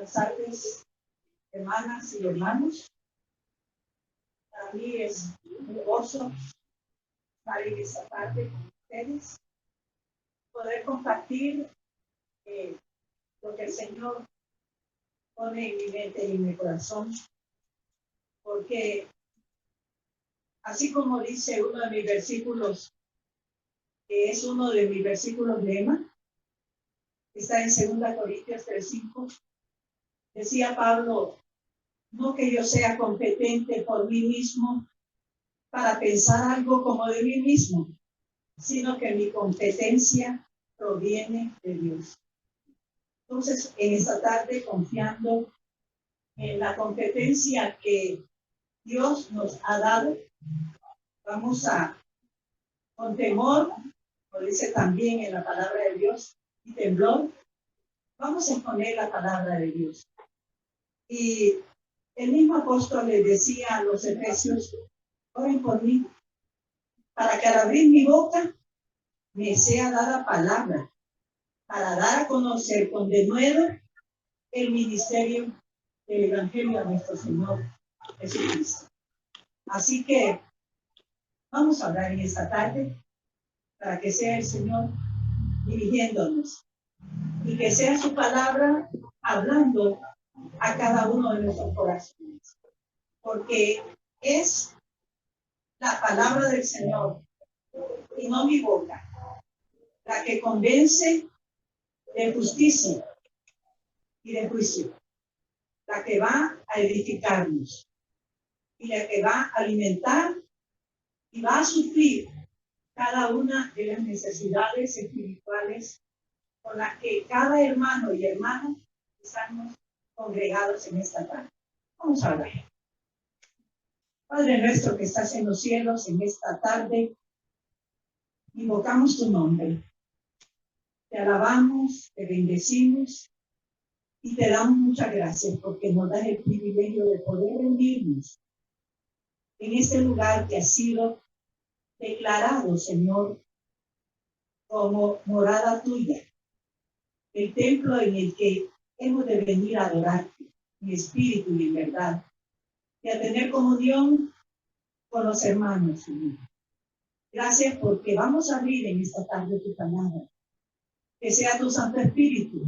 Buenas tardes, hermanas y hermanos. Para mí es un gozo estar en esta tarde con ustedes, poder compartir lo que el Señor pone en mi mente y en mi corazón, porque así como dice uno de mis versículos, que es uno de mis versículos lema, está en 2 Corintios 3:5, decía Pablo: no que yo sea competente por mí mismo para pensar algo como de mí mismo, sino que mi competencia proviene de Dios. Entonces, en esta tarde, confiando en la competencia que Dios nos ha dado, vamos a, con temor, como dice también en la palabra de Dios, y temblor, vamos a exponer la palabra de Dios. Y el mismo apóstol le decía a los efesios: oren por mí, para que al abrir mi boca me sea dada palabra, para dar a conocer con denuedo el ministerio del Evangelio a nuestro Señor Jesucristo. Así que vamos a hablar en esta tarde para que sea el Señor dirigiéndonos y que sea su palabra hablando a cada uno de nuestros corazones, porque es la palabra del Señor y no mi boca la que convence de justicia y de juicio, la que va a edificarnos y la que va a alimentar y va a suplir cada una de las necesidades espirituales con las que cada hermano y hermana estamos congregados en esta tarde. Vamos a orar. Padre nuestro que estás en los cielos, en esta tarde invocamos tu nombre. Te alabamos, te bendecimos y te damos muchas gracias porque nos das el privilegio de poder rendirnos en este lugar que ha sido declarado, Señor, como morada tuya, el templo en el que hemos de venir a adorarte en espíritu y en verdad, y a tener comunión con los hermanos, Señor. Gracias porque vamos a abrir en esta tarde tu palabra. Que sea tu Santo Espíritu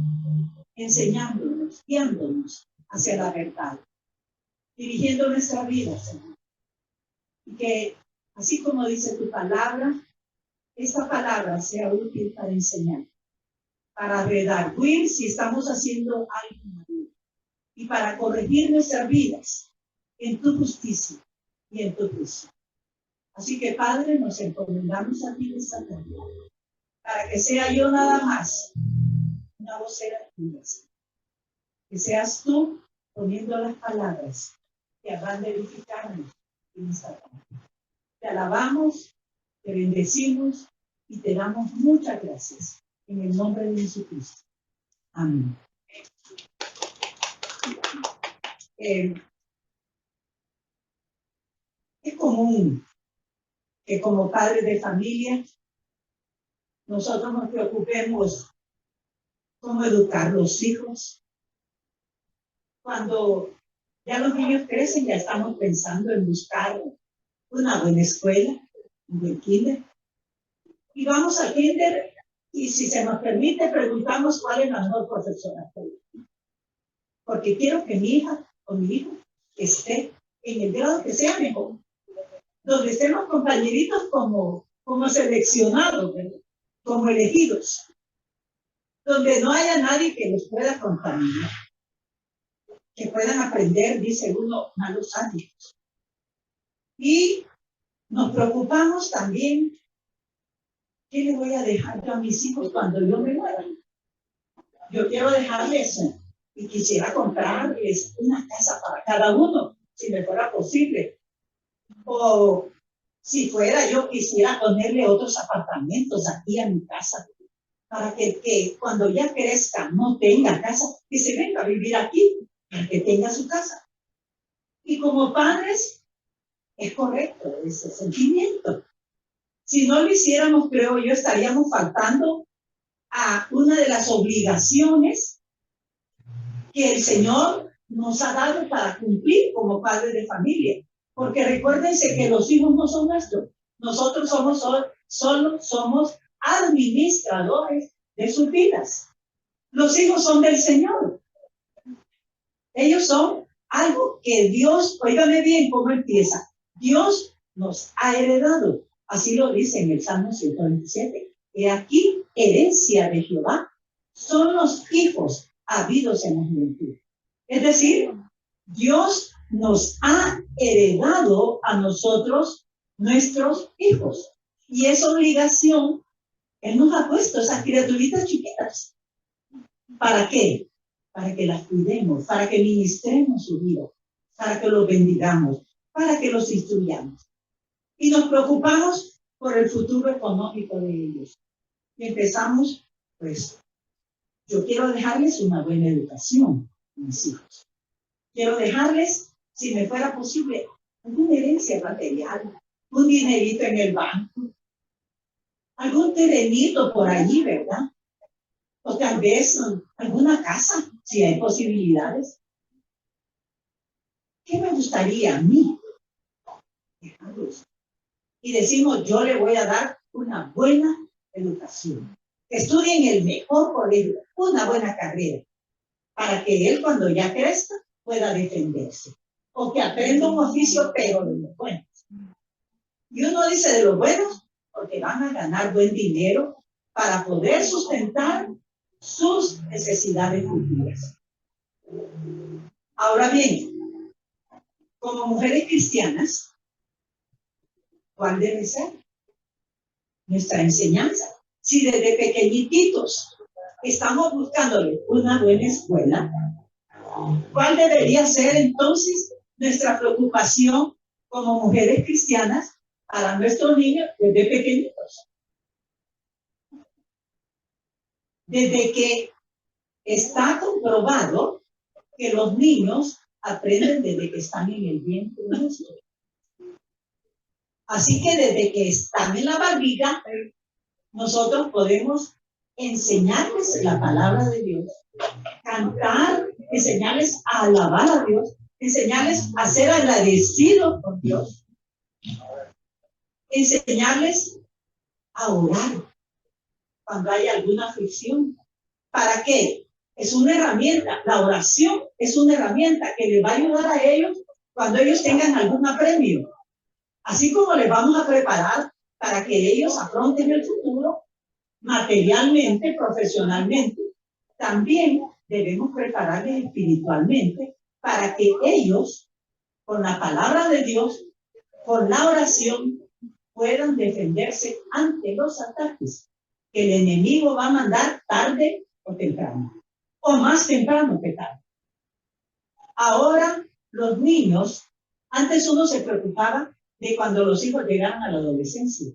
enseñándonos, guiándonos hacia la verdad, dirigiendo nuestra vida, Señor. Y que, así como dice tu palabra, esta palabra sea útil para enseñar, para redarguir si estamos haciendo algo malo y para corregir nuestras vidas en tu justicia y en tu juicio. Así que, Padre, nos encomendamos a ti esta tarde, para que sea yo nada más una vocera tuya, que seas tú poniendo las palabras que habrán de edificarnos en esta tarde. Te alabamos, te bendecimos y te damos muchas gracias en el nombre de Jesucristo. Amén. Es común que como padres de familia nosotros nos preocupemos cómo educar los hijos. Cuando ya los niños crecen, ya estamos pensando en buscar una buena escuela, un buen kinder. Y vamos al kinder y, si se nos permite, preguntamos cuál es la mejor profesora. Porque quiero que mi hija o mi hijo esté en el grado que sea mejor, donde estén los compañeritos como seleccionados, ¿verdad? Como elegidos, donde no haya nadie que los pueda contaminar, que puedan aprender, dice uno, malos hábitos. Y nos preocupamos también, ¿qué le voy a dejar yo a mis hijos cuando yo me muera? Yo quiero dejarles y quisiera comprarles una casa para cada uno, si me fuera posible. O si fuera, yo quisiera ponerle otros apartamentos aquí a mi casa, para que cuando ya crezca no tenga casa, que se venga a vivir aquí, para que tenga su casa. Y como padres, es correcto ese sentimiento. Si no lo hiciéramos, creo yo, estaríamos faltando a una de las obligaciones que el Señor nos ha dado para cumplir como padres de familia. Porque recuérdense que los hijos no son nuestros. Nosotros solo somos administradores de sus vidas. Los hijos son del Señor. Ellos son algo que Dios, óigame bien cómo empieza. Dios nos ha heredado. Así lo dice en el Salmo 127. He aquí, herencia de Jehová son los hijos habidos en la juventud. Es decir, Dios nos ha heredado a nosotros nuestros hijos. Y esa obligación, Él nos ha puesto esas criaturitas chiquitas. ¿Para qué? Para que las cuidemos, para que ministremos su vida, para que los bendigamos, para que los instruyamos. Y nos preocupamos por el futuro económico de ellos. Y empezamos, pues, yo quiero dejarles una buena educación, mis hijos. Quiero dejarles, si me fuera posible, alguna herencia material, un dinerito en el banco, algún terrenito por allí, ¿verdad? O tal vez alguna casa, si hay posibilidades. ¿Qué me gustaría a mí? Dejarlos. Y decimos, yo le voy a dar una buena educación. Que estudien el mejor colegio, una buena carrera, para que él cuando ya crezca pueda defenderse. O que aprenda un oficio, pero de los buenos. Y uno dice de los buenos, porque van a ganar buen dinero para poder sustentar sus necesidades futuras. Ahora bien, como mujeres cristianas, ¿cuál debe ser nuestra enseñanza? Si desde pequeñitos estamos buscándole una buena escuela, ¿cuál debería ser entonces nuestra preocupación como mujeres cristianas para nuestros niños desde pequeñitos? Desde que está comprobado que los niños aprenden desde que están en el vientre de nuestro. Así que desde que están en la barriga, nosotros podemos enseñarles la palabra de Dios, cantar, enseñarles a alabar a Dios, enseñarles a ser agradecidos con Dios, enseñarles a orar cuando hay alguna aflicción. ¿Para qué? Es una herramienta, la oración es una herramienta que les va a ayudar a ellos cuando ellos tengan algún apremio. Así como les vamos a preparar para que ellos afronten el futuro materialmente, profesionalmente, también debemos prepararles espiritualmente para que ellos, con la palabra de Dios, con la oración, puedan defenderse ante los ataques que el enemigo va a mandar tarde o temprano, o más temprano que tarde. Ahora, los niños, antes uno se preocupaba de cuando los hijos llegaran a la adolescencia.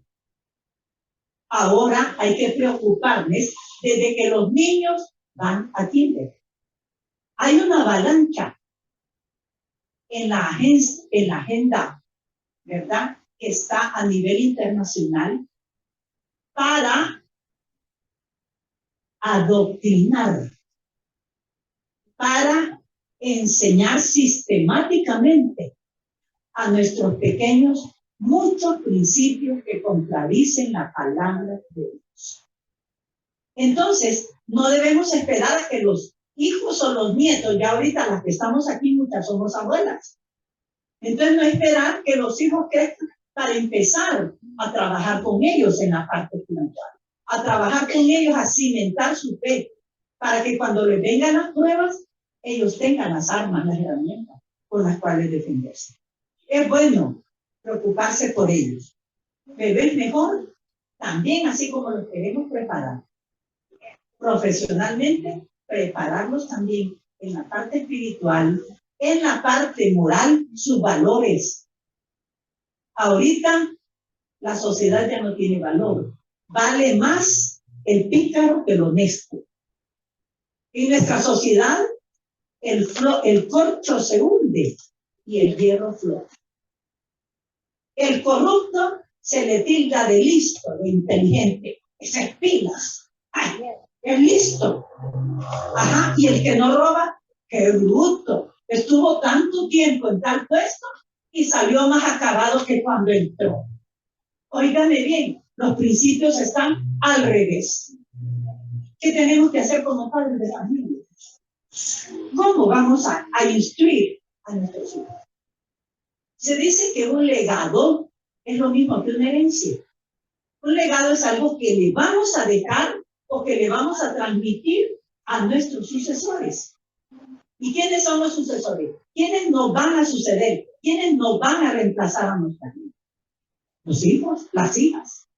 Ahora hay que preocuparles desde que los niños van a kinder. Hay una avalancha en la agenda, ¿verdad?, que está a nivel internacional para adoctrinar, para enseñar sistemáticamente a nuestros pequeños muchos principios que contradicen la palabra de Dios. Entonces, no debemos esperar a que los hijos o los nietos, ya ahorita las que estamos aquí, muchas somos abuelas. Entonces, no esperar que los hijos crezcan para empezar a trabajar con ellos en la parte espiritual, a trabajar con ellos, a cimentar su fe, para que cuando les vengan las pruebas, ellos tengan las armas, las herramientas con las cuales defenderse. Es bueno preocuparse por ellos, pero es mejor también, así como los queremos preparar profesionalmente, prepararlos también en la parte espiritual, en la parte moral, sus valores. Ahorita la sociedad ya no tiene valor. Vale más el pícaro que el honesto. En nuestra sociedad el corcho se hunde y el hierro flota. El corrupto se le tilda de listo, de inteligente. Esa es pilas. Ay, es listo. Ajá, y el que no roba, ¡Qué bruto! Estuvo tanto tiempo en tal puesto y salió más acabado que cuando entró. Óigame bien, los principios están al revés. ¿Qué tenemos que hacer como padres de familia? ¿Cómo vamos a instruir a nuestros hijos? Se dice que un legado es lo mismo que una herencia. Un legado es algo que le vamos a dejar o que le vamos a transmitir a nuestros sucesores. ¿Y quiénes son los sucesores? ¿Quiénes nos van a suceder? ¿Quiénes nos van a reemplazar a nuestra vida? Los hijos, las hijas.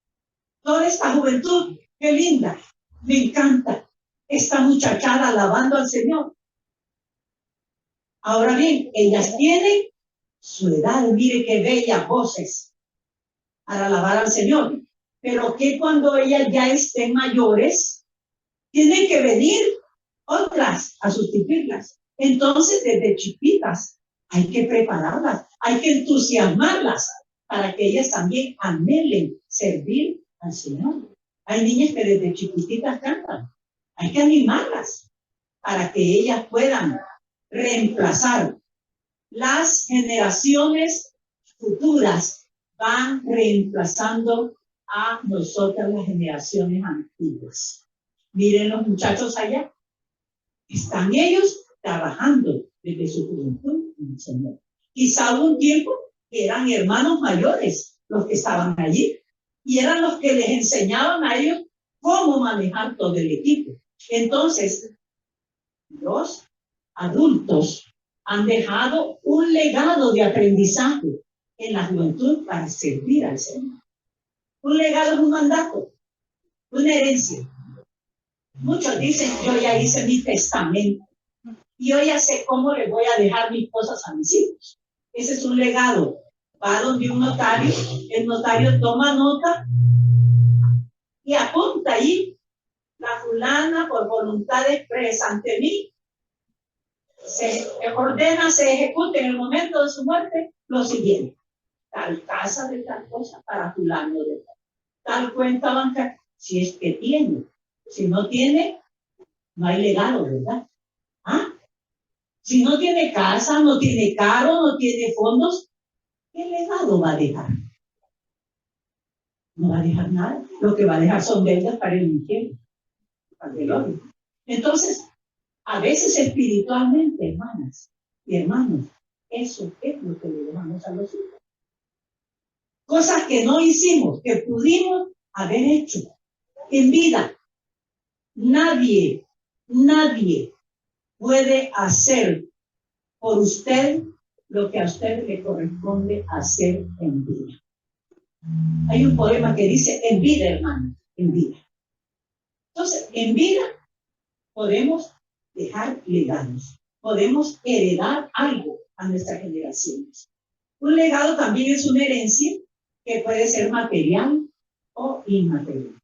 Toda esta juventud, qué linda, me encanta. Esta muchachada alabando al Señor. Ahora bien, ellas tienen su edad, mire qué bellas voces para alabar al Señor. Pero que cuando ellas ya estén mayores, tienen que venir otras a sustituirlas. Entonces, desde chiquitas, hay que prepararlas, hay que entusiasmarlas para que ellas también anhelen servir al Señor. Hay niñas que desde chiquititas cantan. Hay que animarlas para que ellas puedan reemplazar. Las generaciones futuras van reemplazando a nosotras, las generaciones antiguas. Miren los muchachos allá. Están ellos trabajando desde su juventud en el Señor. Quizá hubo un tiempo que eran hermanos mayores los que estaban allí y eran los que les enseñaban a ellos cómo manejar todo el equipo. Entonces, los adultos han dejado un legado de aprendizaje en la juventud para servir al Señor. Un legado es un mandato, una herencia. Muchos dicen, yo ya hice mi testamento y yo ya sé cómo le voy a dejar mis cosas a mis hijos. Ese es un legado. Va donde un notario, el notario toma nota y apunta ahí, la fulana por voluntad expresa ante mí, se ordena, se ejecuta en el momento de su muerte lo siguiente: tal casa de tal cosa para fulano de tal cuenta bancaria, si es que tiene. Si no tiene, no hay legado, ¿verdad? ¿Ah? Si no tiene casa, no tiene carro, no tiene fondos, ¿qué legado va a dejar? No va a dejar nada. Lo que va a dejar son deudas para el infierno, para el odio. Entonces, a veces espiritualmente, hermanas y hermanos, eso es lo que le dejamos a los hijos. Cosas que no hicimos, que pudimos haber hecho en vida. Nadie puede hacer por usted lo que a usted le corresponde hacer en vida. Hay un poema que dice, en vida, hermano, en vida. Entonces, en vida podemos dejar legados, podemos heredar algo a nuestras generaciones. Un legado también es una herencia que puede ser material o inmaterial.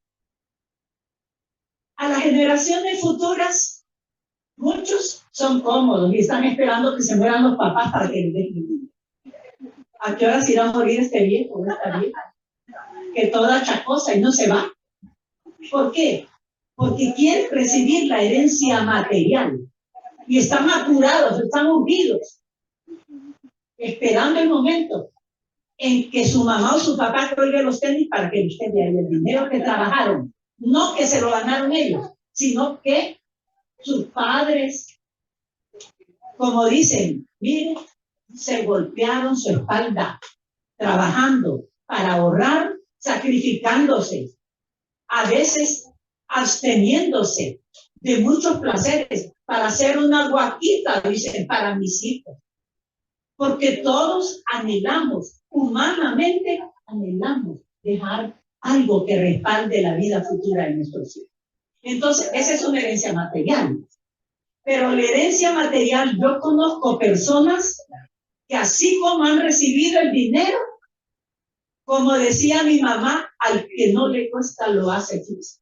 A las generaciones futuras, muchos son cómodos y están esperando que se mueran los papás para que les den dinero. ¿A qué hora se irá a morir este viejo o esta vieja? Que toda chacosa y no se va. ¿Por qué? Porque quieren recibir la herencia material y están apurados, están urgidos, esperando el momento en que su mamá o su papá cuelgue los tenis para que usted vea el dinero que trabajaron. No que se lo ganaron ellos, sino que sus padres, como dicen, miren, se golpearon su espalda trabajando para ahorrar, sacrificándose, a veces absteniéndose de muchos placeres para hacer una guaquita, dicen, para mis hijos. Porque todos anhelamos, humanamente anhelamos dejar algo que respalde la vida futura de nuestros hijos. Entonces, esa es una herencia material. Pero la herencia material, yo conozco personas que así como han recibido el dinero, como decía mi mamá, al que no le cuesta lo hace fijo.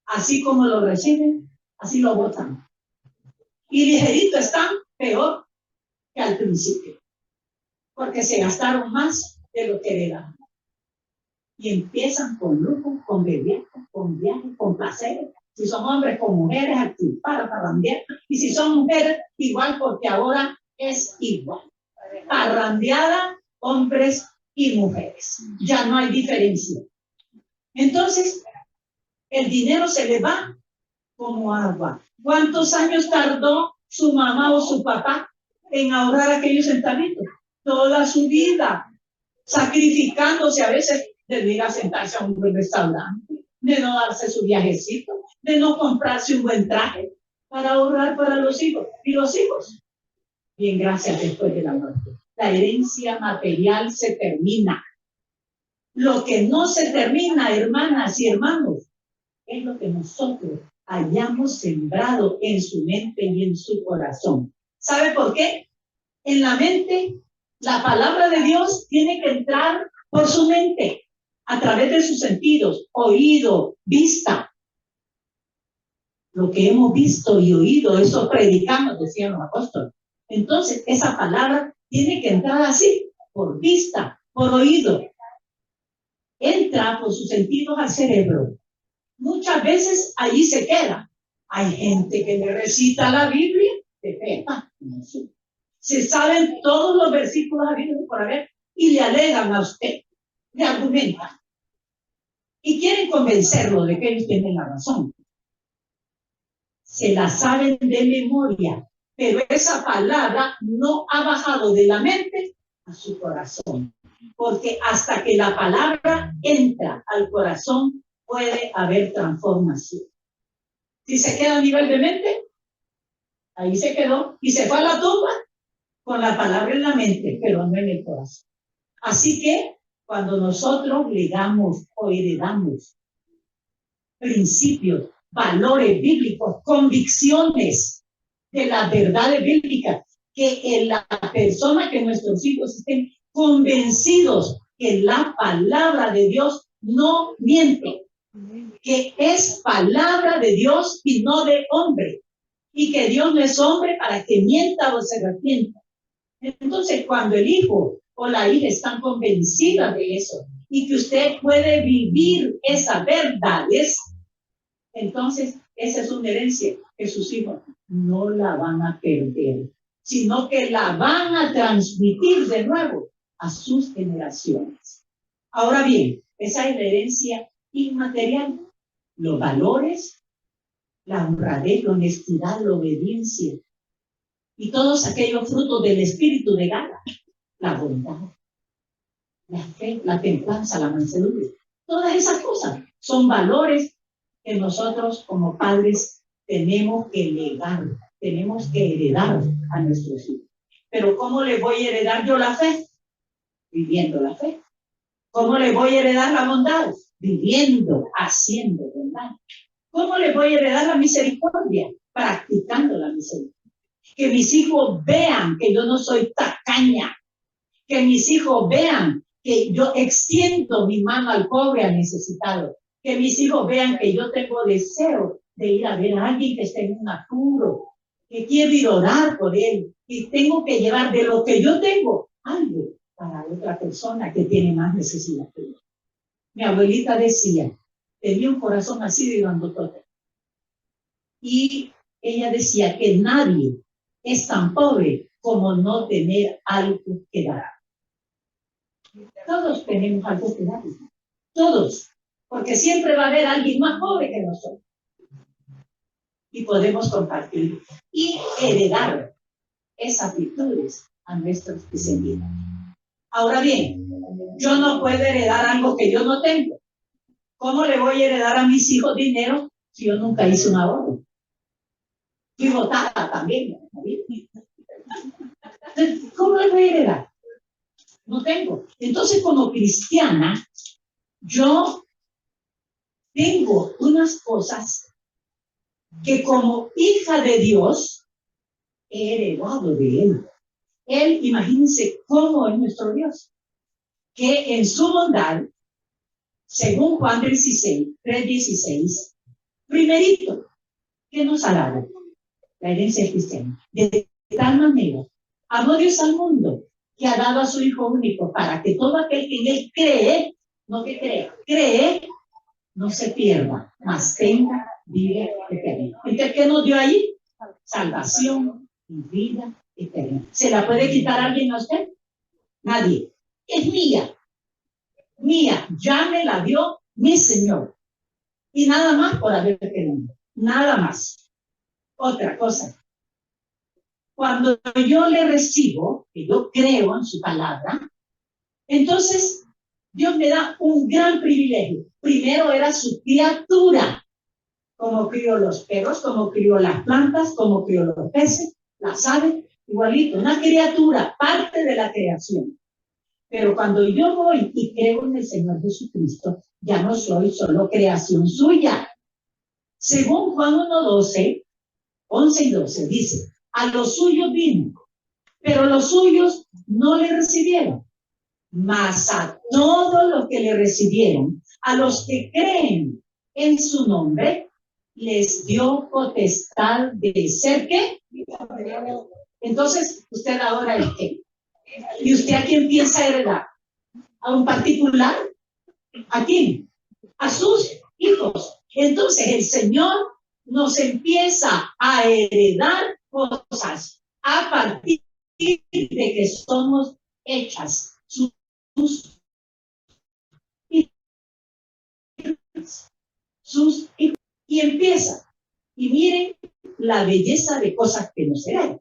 Así como lo reciben, así lo botan. Y ligerito están, peor que al principio. Porque se gastaron más de lo que le dan. Y empiezan con lujo, con belleza, con viajes, con placeres. Si son hombres, con mujeres, para parrandear. Y si son mujeres, igual porque ahora es igual. Parrandeada, hombres y mujeres. Ya no hay diferencia. Entonces, el dinero se le va como agua. ¿Cuántos años tardó su mamá o su papá en ahorrar aquellos centavitos? Toda su vida, sacrificándose a veces de ir a sentarse a un buen restaurante, de no darse su viajecito, de no comprarse un buen traje para ahorrar para los hijos. ¿Y los hijos? Bien, gracias después de la muerte. La herencia material se termina. Lo que no se termina, hermanas y hermanos, es lo que nosotros hayamos sembrado en su mente y en su corazón. ¿Sabe por qué? En la mente, la palabra de Dios tiene que entrar por su mente, a través de sus sentidos, oído, vista. Lo que hemos visto y oído, eso predicamos, decían los apóstoles. Entonces, esa palabra tiene que entrar así, por vista, por oído. Entra por sus sentidos al cerebro. Muchas veces allí se queda. Hay gente que le recita la Biblia de pepa. Se saben todos los versículos habidos por haber y le alegan a usted, le argumentan. Y quieren convencerlo de que ellos tienen la razón. Se la saben de memoria, pero esa palabra no ha bajado de la mente a su corazón. Porque hasta que la palabra entra al corazón, puede haber transformación. Si se queda a nivel de mente, ahí se quedó y se fue a la tumba con la palabra en la mente, pero no en el corazón. Así que cuando nosotros legamos o heredamos principios, valores bíblicos, convicciones de las verdades bíblicas, que en la persona, que nuestros hijos estén convencidos que la palabra de Dios no miente, que es palabra de Dios y no de hombre, y que Dios no es hombre para que mienta o se arrepienta. Entonces, cuando el hijo o la hija están convencidas de eso y que usted puede vivir esas verdades, entonces esa es una herencia que sus hijos no la van a perder, sino que la van a transmitir de nuevo a sus generaciones. Ahora bien, esa es la herencia inmaterial. Los valores, la honradez, la honestidad, la obediencia y todos aquellos frutos del espíritu de Gala, la bondad, la fe, la templanza, la mansedumbre, todas esas cosas son valores que nosotros como padres tenemos que legar, tenemos que heredar a nuestros hijos. Pero ¿cómo le voy a heredar yo la fe? Viviendo la fe. ¿Cómo le voy a heredar la bondad? Viviendo, haciendo bondad. ¿Cómo le voy a heredar la misericordia? Practicando la misericordia. Que mis hijos vean que yo no soy tacaña. Que mis hijos vean que yo extiendo mi mano al pobre, al necesitado. Que mis hijos vean que yo tengo deseo de ir a ver a alguien que esté en un apuro, que quiero ir a orar por él, y tengo que llevar de lo que yo tengo algo para otra persona que tiene más necesidad que yo. Mi abuelita decía, tenía un corazón así de grandotote. Y ella decía que nadie es tan pobre como no tener algo que dar. Todos tenemos algo que dar. Todos. Porque siempre va a haber alguien más pobre que nosotros. Y podemos compartir y heredar esas virtudes a nuestros descendientes. Ahora bien, yo no puedo heredar algo que yo no tengo. ¿Cómo le voy a heredar a mis hijos dinero si yo nunca hice un ahorro? Fui votada también. ¿Cómo le voy a heredar? No tengo. Entonces, como cristiana, yo tengo unas cosas que como hija de Dios he heredado de Él. Él, imagínense cómo es nuestro Dios, que en su bondad, según Juan 3:16, primerito, ¿qué nos ha dado? La herencia cristiana. De tal manera, amó Dios al mundo, que ha dado a su Hijo único, para que todo aquel que en Él cree, no que crea, cree, no se pierda, mas tenga vida eterna. Entonces, ¿qué nos dio ahí? Salvación, y vida eterna. ¿Se la puede quitar alguien a usted? Nadie. Es mía. Mía. Ya me la dio mi Señor. Y nada más por haber querido. Nada más. Otra cosa. Cuando yo le recibo, que yo creo en su palabra, entonces Dios me da un gran privilegio. Primero era su criatura, como crió los perros, como crió las plantas, como crió los peces, las aves, igualito, una criatura, parte de la creación. Pero cuando yo voy y creo en el Señor Jesucristo, ya no soy solo creación suya. Según Juan 1:12, 11 y 12, dice, a los suyos vino, pero los suyos no le recibieron. Mas a todos los que le recibieron, a los que creen en su nombre, les dio potestad de ser ¿qué? Entonces, usted ahora es ¿qué? ¿Y usted a quién piensa heredar? ¿A un particular? ¿A quién? A sus hijos. Entonces, el Señor nos empieza a heredar cosas a partir de que somos hechas sus hijos. Y empieza. Y miren la belleza de cosas que nos heredan.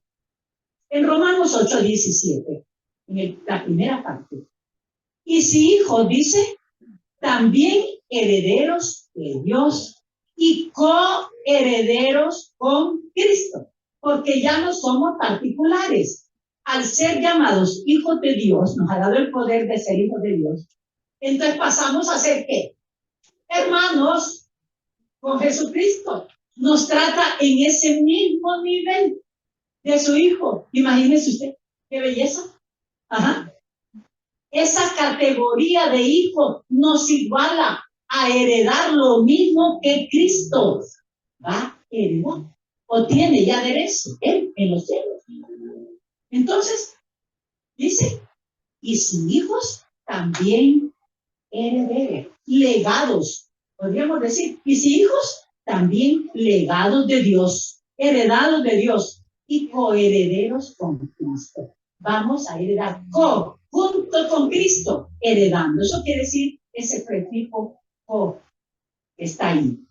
En Romanos 8:17, en la primera parte. Y si hijos, dice, también herederos de Dios y coherederos con Cristo, porque ya no somos particulares. Al ser llamados hijos de Dios, nos ha dado el poder de ser hijos de Dios, entonces pasamos a ser ¿qué? Hermanos con Jesucristo. Nos trata en ese mismo nivel de su hijo. Imagínese usted, qué belleza. Ajá. Esa categoría de hijo nos iguala a heredar lo mismo que Cristo va a heredar o tiene ya derecho él en los cielos. Entonces, dice, y sin hijos también herederos, legados, podríamos decir, y sin hijos también legados de Dios, heredados de Dios y coherederos con Cristo. Vamos a heredar junto con Cristo, heredando. Eso quiere decir ese prefijo co que está ahí.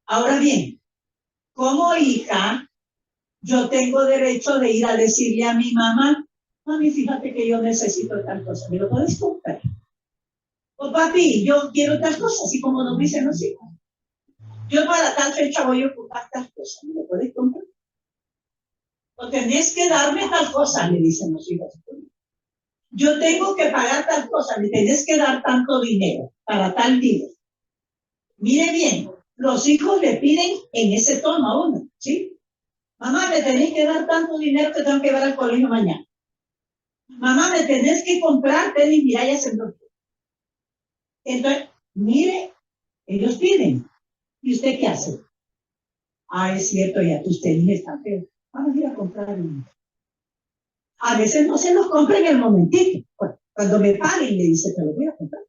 Ahora bien, como hija, yo tengo derecho de ir a decirle a mi mamá, mami, fíjate que yo necesito tal cosa, ¿me lo puedes comprar? O papi, yo quiero tal cosa, así como nos dicen los hijos. Yo para tal fecha voy a ocupar tal cosa, ¿me lo puedes comprar? O tenés que darme tal cosa, le dicen los hijos. Yo tengo que pagar tal cosa, me tenés que dar tanto dinero para tal día. Mire bien, los hijos le piden en ese tono a uno, ¿sí? Mamá, me tenés que dar tanto dinero que tengo que llevar al colegio mañana. Mamá, me tenés que comprar tenis, mirallas en bloque. Entonces, mire, ellos piden. ¿Y usted qué hace? Ah, es cierto, ya tus tenis están feos. Vamos a ir a comprar uno. A veces no se los compra en el momentito. Cuando me paguen, le dice, te lo voy a comprar.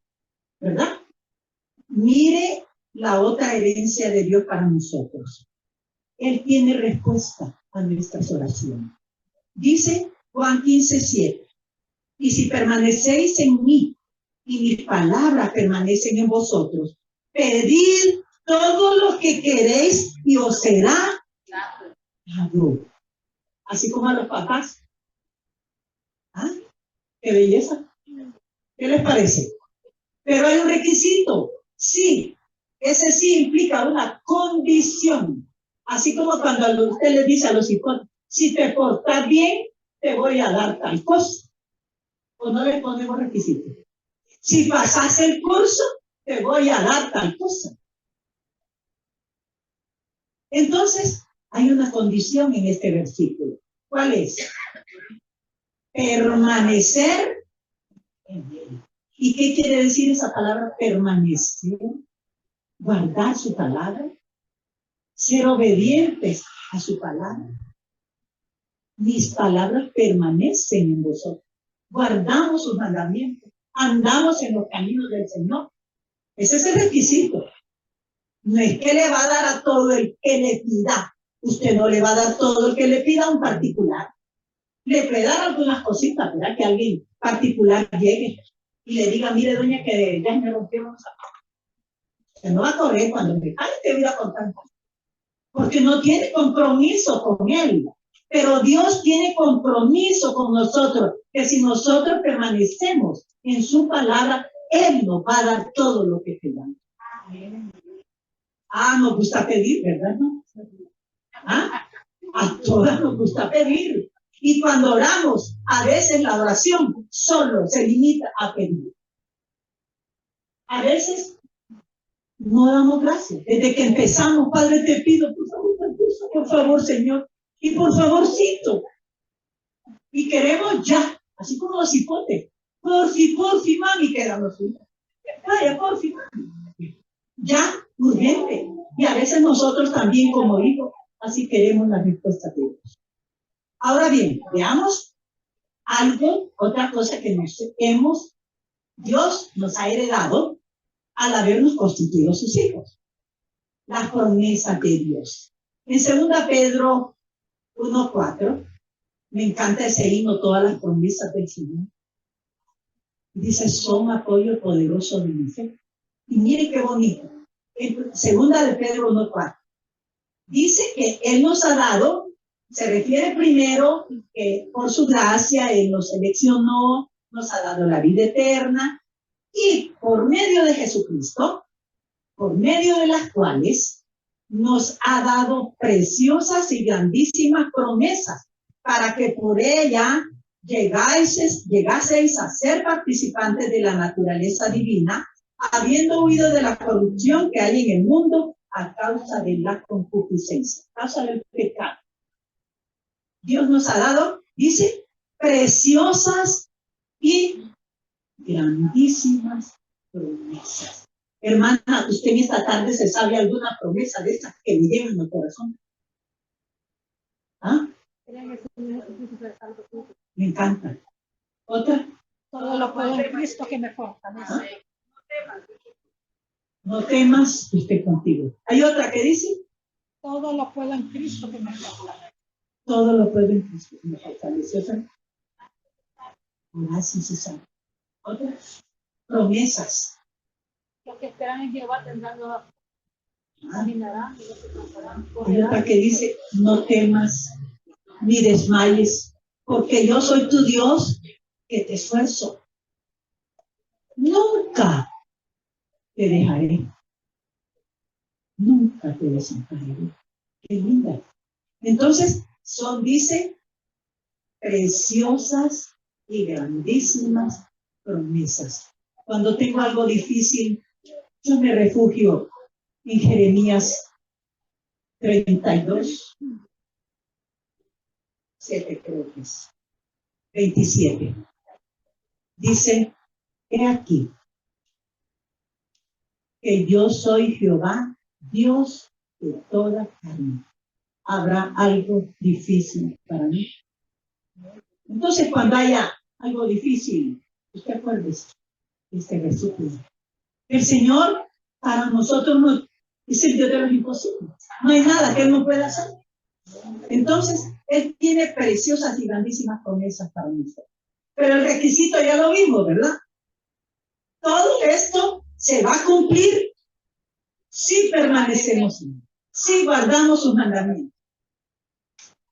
¿Verdad? Mire la otra herencia de Dios para nosotros. Él tiene respuesta a nuestras oraciones. Dice Juan 15:7. Y si permanecéis en mí y mis palabras permanecen en vosotros, pedid todo lo que queréis y os será dado. Así como a los papás. ¿Ah? ¡Qué belleza! ¿Qué les parece? Pero hay un requisito. Sí, ese sí implica una condición. Así como cuando usted le dice a los hijos, si te portas bien, te voy a dar tal cosa. O no le ponemos requisitos. Si pasas el curso, te voy a dar tal cosa. Entonces, hay una condición en este versículo. ¿Cuál es? Permanecer en él. ¿Y qué quiere decir esa palabra permanecer? Guardar su palabra, ser obedientes a su palabra. Mis palabras permanecen en vosotros. Guardamos sus mandamientos, andamos en los caminos del Señor. Ese es el requisito. No es que le va a dar a todo el que le pida. Usted no le va a dar todo el que le pida a un particular. Le puede dar algunas cositas, ¿verdad? Que alguien particular llegue y le diga, mire, doña, que ya me rompió los zapatos. Usted no va a correr cuando me ay, te voy a contar. Porque no tiene compromiso con él. Pero Dios tiene compromiso con nosotros, que si nosotros permanecemos en su palabra, Él nos va a dar todo lo que pedamos. Nos gusta pedir, ¿verdad? ¿No? A todas nos gusta pedir. Y cuando oramos, a veces la oración solo se limita a pedir. A veces no damos gracias. Desde que empezamos, Padre, te pido, por favor, Señor, y por favorcito. Y queremos ya, así como los hipotes. Porfi, mami, quedamos. Vaya, porfi, mami. Ya, urgente. Y a veces nosotros también, como digo, así queremos la respuesta de Dios. Ahora bien, veamos algo, otra cosa que Dios nos ha heredado al habernos constituido sus hijos. Las promesas de Dios. En 2 Pedro 1:4, me encanta ese himno, todas las promesas del Señor. Dice, son apoyo poderoso de mi fe. Y mire qué bonito. En 2 Pedro 1:4. Dice que Él nos ha dado, se refiere primero que por su gracia Él nos seleccionó, nos ha dado la vida eterna, y por medio de Jesucristo, por medio de las cuales nos ha dado preciosas y grandísimas promesas, para que por ella llegaseis a ser participantes de la naturaleza divina, habiendo huido de la corrupción que hay en el mundo a causa de la concupiscencia, a causa del pecado. Dios nos ha dado, dice, preciosas y grandísimas promesas. Hermana, usted en esta tarde se sabe alguna promesa de esas que le llevan al corazón. Me encanta. ¿Otra? Todo lo puedo en Cristo que me fortalece. No temas, que esté contigo. ¿Hay otra que dice? Todo lo puedo en Cristo que me fortalece. Todo lo puedo en Cristo que me fortalece. ¿Otra? Gracias, Susana. ¿Otra? Promesas. Los que esperan en Jehová tendrán nuevas. Caminarán y no se cansarán. Hay otra que dice, no temas ni desmayes, porque yo soy tu Dios que te esfuerzo. Nunca te dejaré. Nunca te desampararé. Qué linda. Entonces, dice, preciosas y grandísimas promesas. Cuando tengo algo difícil, yo me refugio en Jeremías 32, 7 creo que es, 27. Dice, he aquí, que yo soy Jehová, Dios de toda carne. ¿Habrá algo difícil para mí? Entonces, cuando haya algo difícil, usted acuérdese de este versículo. El Señor para nosotros no es el Dios de los imposibles. No hay nada que Él no pueda hacer. Entonces, Él tiene preciosas y grandísimas promesas para nosotros. Pero el requisito ya lo vimos, ¿verdad? Todo esto se va a cumplir si permanecemos en Él, si guardamos sus mandamientos.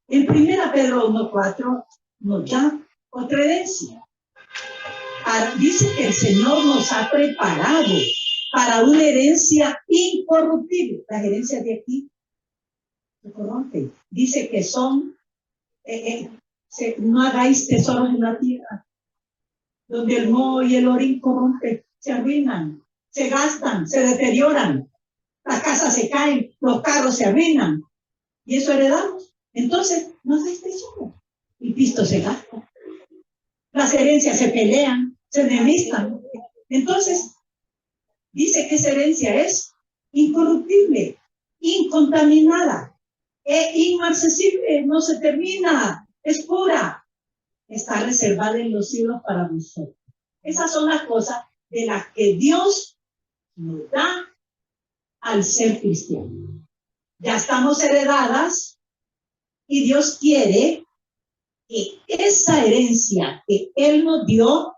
En 1 Pedro 1:4 nos da otra herencia. Dice que el Señor nos ha preparado para una herencia incorruptible. Las herencias de aquí se corrompen. Dice que son, no hagáis tesoros en la tierra, donde el moho y el orín corrompen, se arruinan, se gastan, se deterioran, las casas se caen, los carros se arruinan, y eso heredamos. Entonces, no hagáis tesoros. El pisto se gasta, las herencias se pelean, se enemistan. Entonces, dice que esa herencia es incorruptible, incontaminada, inmarcesible, no se termina, es pura, está reservada en los cielos para nosotros. Esas son las cosas de las que Dios nos da al ser cristiano. ya estamos heredadas y Dios quiere que esa herencia que Él nos dio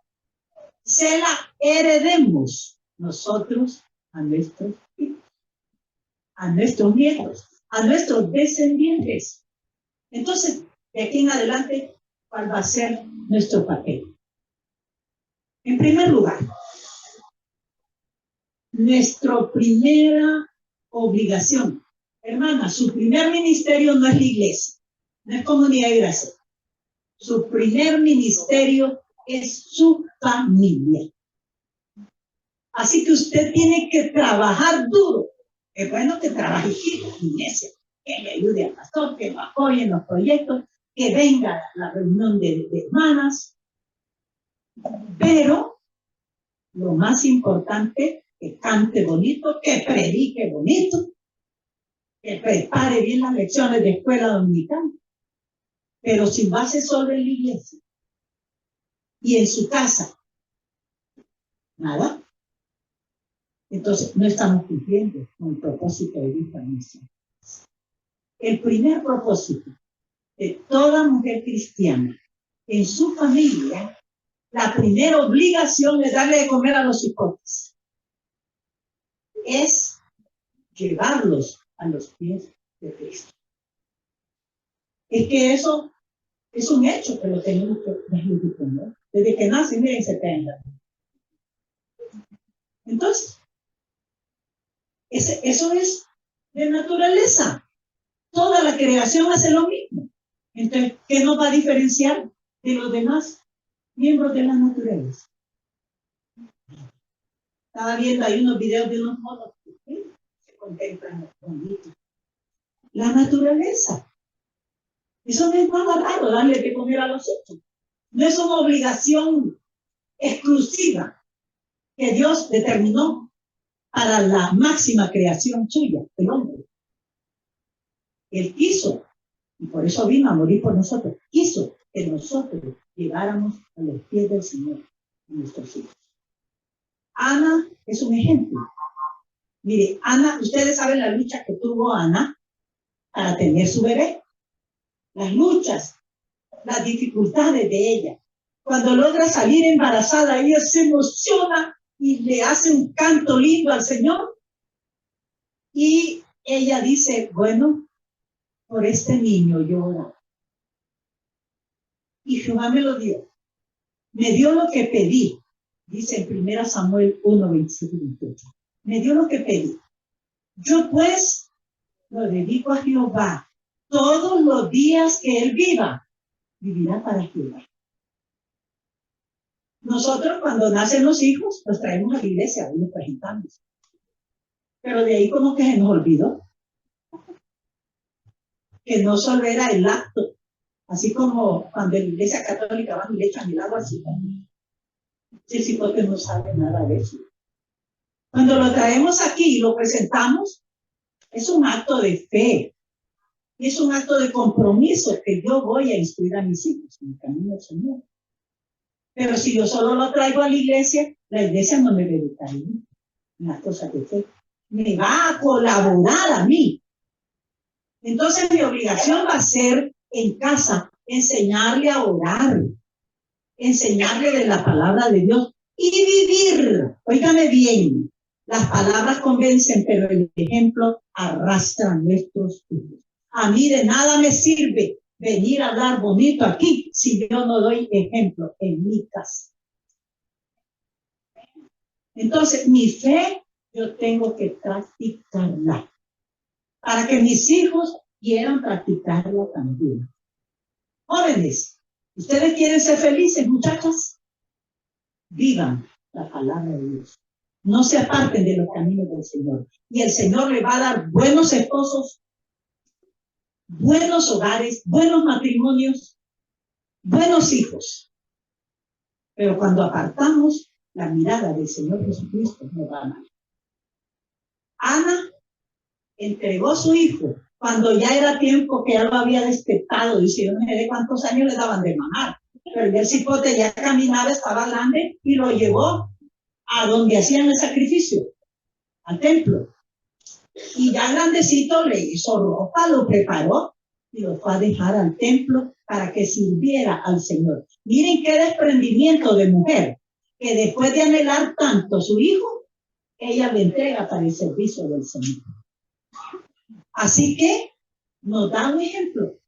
se la heredemos nosotros a nuestros hijos, a nuestros nietos, a nuestros descendientes. Entonces, de aquí en adelante, ¿cuál va a ser nuestro papel? En primer lugar, nuestra primera obligación. Hermana, su primer ministerio no es la iglesia, no es comunidad de gracia. Su primer ministerio es su familia. Así que usted tiene que trabajar duro. Es bueno que trabaje en la iglesia, que le ayude al pastor, que lo apoye en los proyectos, que venga a la reunión de hermanas. Pero lo más importante, que cante bonito, que predique bonito, que prepare bien las lecciones de escuela dominicana, pero sin base solo en la iglesia y en su casa. Nada. Entonces, no estamos cumpliendo con el propósito de esta misión. El primer propósito de toda mujer cristiana en su familia, la primera obligación es darle de comer a los hipotes. Es llevarlos a los pies de Cristo. Es que eso es un hecho que lo tenemos que deslegitimar. Desde que nace, miren, se tenga. Entonces, eso es de naturaleza. Toda la creación hace lo mismo. Entonces, ¿qué nos va a diferenciar de los demás miembros de la naturaleza? Estaba viendo ahí unos videos de unos monos que se contemplan bonitos. La naturaleza. Eso no es nada raro, darle de comer a los otros. No es una obligación exclusiva que Dios determinó para la máxima creación suya, el hombre. Él quiso, y por eso vino a morir por nosotros, quiso que nosotros llegáramos a los pies del Señor, a nuestros hijos. Ana es un ejemplo. Mire, Ana, ustedes saben la lucha que tuvo Ana para tener su bebé. Las luchas, las dificultades de ella. Cuando logra salir embarazada, ella se emociona y le hace un canto lindo al Señor. Y ella dice, bueno, por este niño yo oro. Y Jehová me lo dio. Me dio lo que pedí. Dice en 1 Samuel 1, 27 y 28. Me dio lo que pedí. Yo pues lo dedico a Jehová. Todos los días que él viva, vivirá para Jehová. Nosotros cuando nacen los hijos, los traemos a la iglesia y los presentamos. Pero de ahí como que se nos olvidó. Que no solo era el acto. Así como cuando en la iglesia católica van y le echan el agua así. El cipote no sabe nada de eso. Cuando lo traemos aquí y lo presentamos, es un acto de fe. Y es un acto de compromiso que yo voy a instruir a mis hijos en el camino del Señor. Pero si yo solo lo traigo a la iglesia no me va a educar en las cosas de fe. Me va a colaborar a mí. Entonces mi obligación va a ser en casa enseñarle a orar, enseñarle de la palabra de Dios y vivir. Óigame bien, las palabras convencen, pero el ejemplo arrastra a nuestros hijos. A mí de nada me sirve venir a hablar bonito aquí si yo no doy ejemplo en mi casa. Entonces, mi fe yo tengo que practicarla para que mis hijos quieran practicarla también. Jóvenes, ¿ustedes quieren ser felices, muchachas? Vivan la palabra de Dios. No se aparten de los caminos del Señor. Y el Señor le va a dar buenos esposos, buenos hogares, buenos matrimonios, buenos hijos. Pero cuando apartamos la mirada del Señor Jesucristo, nos va mal. Ana entregó a su hijo cuando ya era tiempo que ya lo había despertado. Dice, yo no sé de cuántos años le daban de mamar. Pero el cipote ya caminaba, estaba grande y lo llevó a donde hacían el sacrificio, al templo. Y ya grandecito le hizo ropa, lo preparó y lo fue a dejar al templo para que sirviera al Señor. Miren qué desprendimiento de mujer, que después de anhelar tanto a su hijo, ella lo entrega para el servicio del Señor. Así que nos da un ejemplo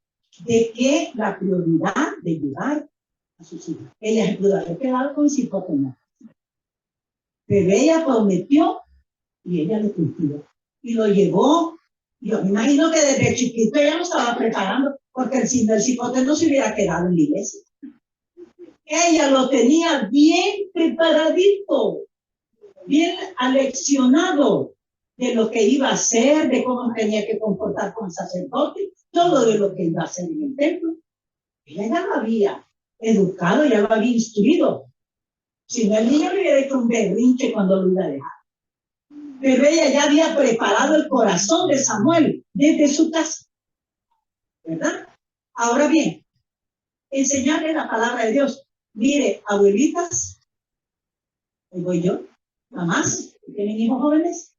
de que la prioridad de ayudar a sus hijos. Ella se pudo haber quedado con psicópata, pero ella prometió y ella lo cumplió. Y lo llevó. Yo me imagino que desde chiquito ella lo estaba preparando, porque el cipote no se hubiera quedado en la iglesia. Ella lo tenía bien preparadito, bien aleccionado de lo que iba a hacer, de cómo tenía que comportar con el sacerdote, todo de lo que iba a hacer en el templo. Ella ya lo había educado, ya lo había instruido. Si no, el niño le hubiera hecho un berrinche cuando lo iba a dejar. Pero ella ya había preparado el corazón de Samuel desde su casa, ¿verdad? Ahora bien, enseñarle la palabra de Dios. Mire, abuelitas, ahí voy yo, mamás que tienen hijos jóvenes,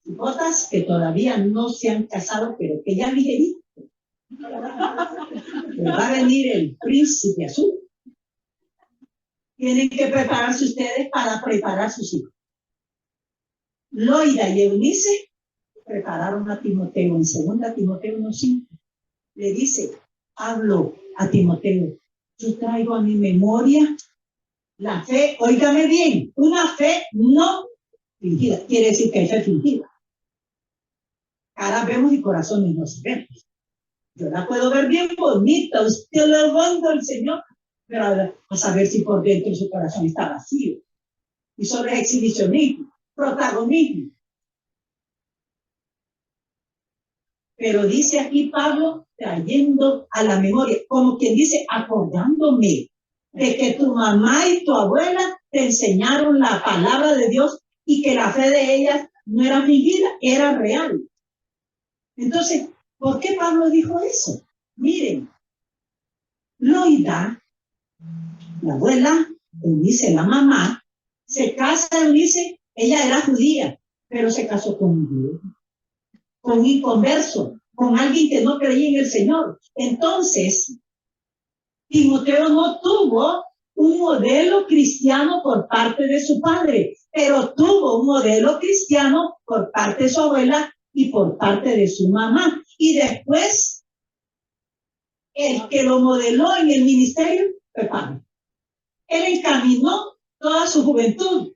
hipotas que todavía no se han casado, pero que ya dijeron, va a venir el príncipe azul. Tienen que prepararse ustedes para preparar a sus hijos. Loida y Eunice prepararon a Timoteo en 2 Timoteo 1:5. Le dice, hablo a Timoteo, yo traigo a mi memoria la fe, óigame bien, una fe no fingida, quiere decir que hay fe fingida. Cara vemos y corazones no se ven. Yo la puedo ver bien bonita, usted lo manda al Señor, pero a saber si por dentro su corazón está vacío. Y sobre exhibicionismo, protagonismo. Pero dice aquí Pablo, trayendo a la memoria, como quien dice, acordándome de que tu mamá y tu abuela te enseñaron la palabra de Dios y que la fe de ellas no era fingida, era real. Entonces, ¿por qué Pablo dijo eso? Miren, Loida, la abuela, Eunice, la mamá, se casa, Eunice, ella era judía, pero se casó con un judío, con un inconverso, con alguien que no creía en el Señor. Entonces, Timoteo no tuvo un modelo cristiano por parte de su padre, pero tuvo un modelo cristiano por parte de su abuela y por parte de su mamá. Y después, el que lo modeló en el ministerio fue Pablo. Él encaminó toda su juventud.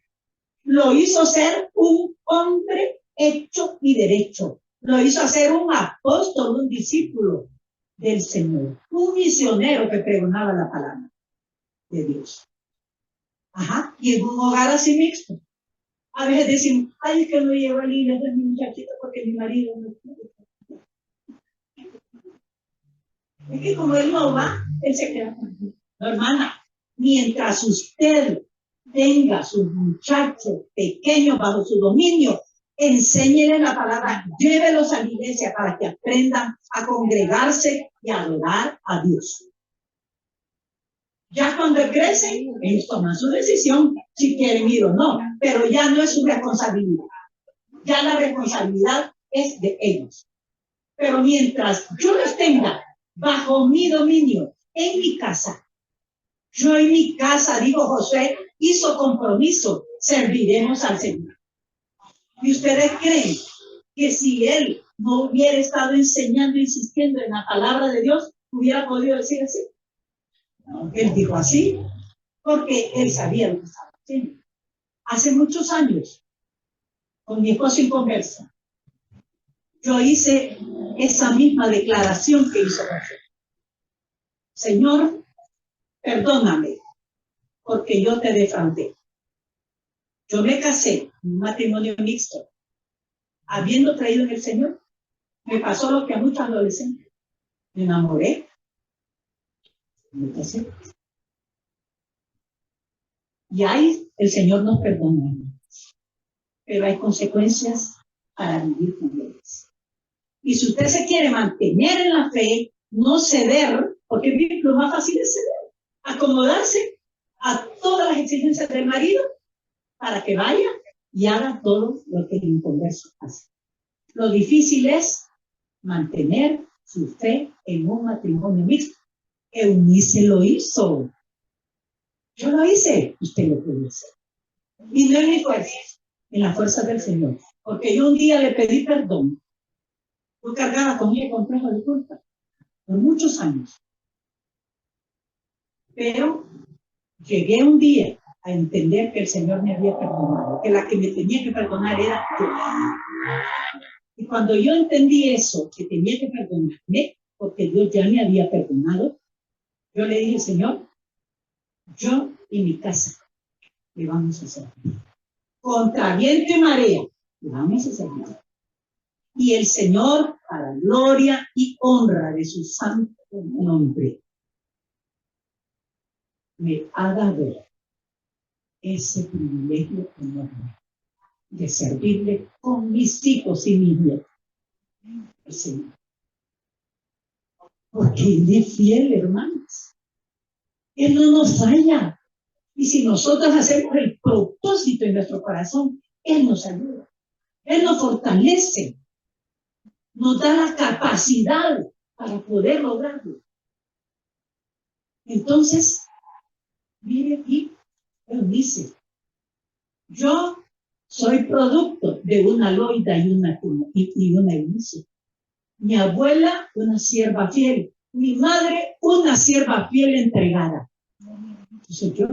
Lo hizo ser un hombre hecho y derecho. Lo hizo ser un apóstol, un discípulo del Señor. Un misionero que pregonaba la palabra de Dios. Ajá. Y en un hogar así mixto. A veces decimos, ay, es que no llevo a la iglesia de mi muchachito porque mi marido no quiere. Es que como él no va, él se queda conmigo. No, hermana, mientras usted tenga a sus muchachos pequeños bajo su dominio, enséñele la palabra, llévelos a la iglesia para que aprendan a congregarse y a adorar a Dios. Ya cuando crecen, ellos toman su decisión si quieren ir o no, pero ya no es su responsabilidad. Ya la responsabilidad es de ellos. Pero mientras yo los tenga bajo mi dominio en mi casa, yo en mi casa, digo Josué, hizo compromiso, serviremos al Señor. ¿Y ustedes creen que si él no hubiera estado enseñando, insistiendo en la palabra de Dios, hubiera podido decir así? No, él dijo así, porque él sabía lo que estaba haciendo. Hace muchos años, con mi esposo inconversa, yo hice esa misma declaración que hizo Josué. Señor, perdóname, porque yo te defraudé. Yo me casé en un matrimonio mixto, habiendo creído en el Señor. Me pasó lo que a muchos adolescentes. Me enamoré, me casé. Y ahí el Señor nos perdona. Pero hay consecuencias para vivir con ellos. Y si usted se quiere mantener en la fe, no ceder, porque lo más fácil es ceder, acomodarse a todas las exigencias del marido para que vaya y haga todo lo que el inconverso hace. Lo difícil es mantener su fe en un matrimonio mixto. Eunice lo hizo. Yo lo hice, usted lo puede hacer. Y no en mi fuerza, en la fuerza del Señor. Porque yo un día le pedí perdón. Yo cargaba con ella complejo de culpa por muchos años. Pero llegué un día a entender que el Señor me había perdonado, que la que me tenía que perdonar era yo. Y cuando yo entendí eso, que tenía que perdonarme, porque Dios ya me había perdonado, yo le dije, Señor, yo y mi casa le vamos a hacer. Contra viento y marea, le vamos a hacer. Y el Señor, para gloria y honra de su santo nombre, me ha dado ese privilegio enorme de servirle con mis hijos y mis nietos. El Señor. Porque Él es fiel, hermanos. Él no nos falla. Y si nosotros hacemos el propósito en nuestro corazón, Él nos ayuda. Él nos fortalece. Nos da la capacidad para poder lograrlo. Entonces, mire aquí, Él dice, yo soy producto de una Loida y una Eunice. Mi abuela, una sierva fiel. Mi madre, una sierva fiel entregada. Entonces yo,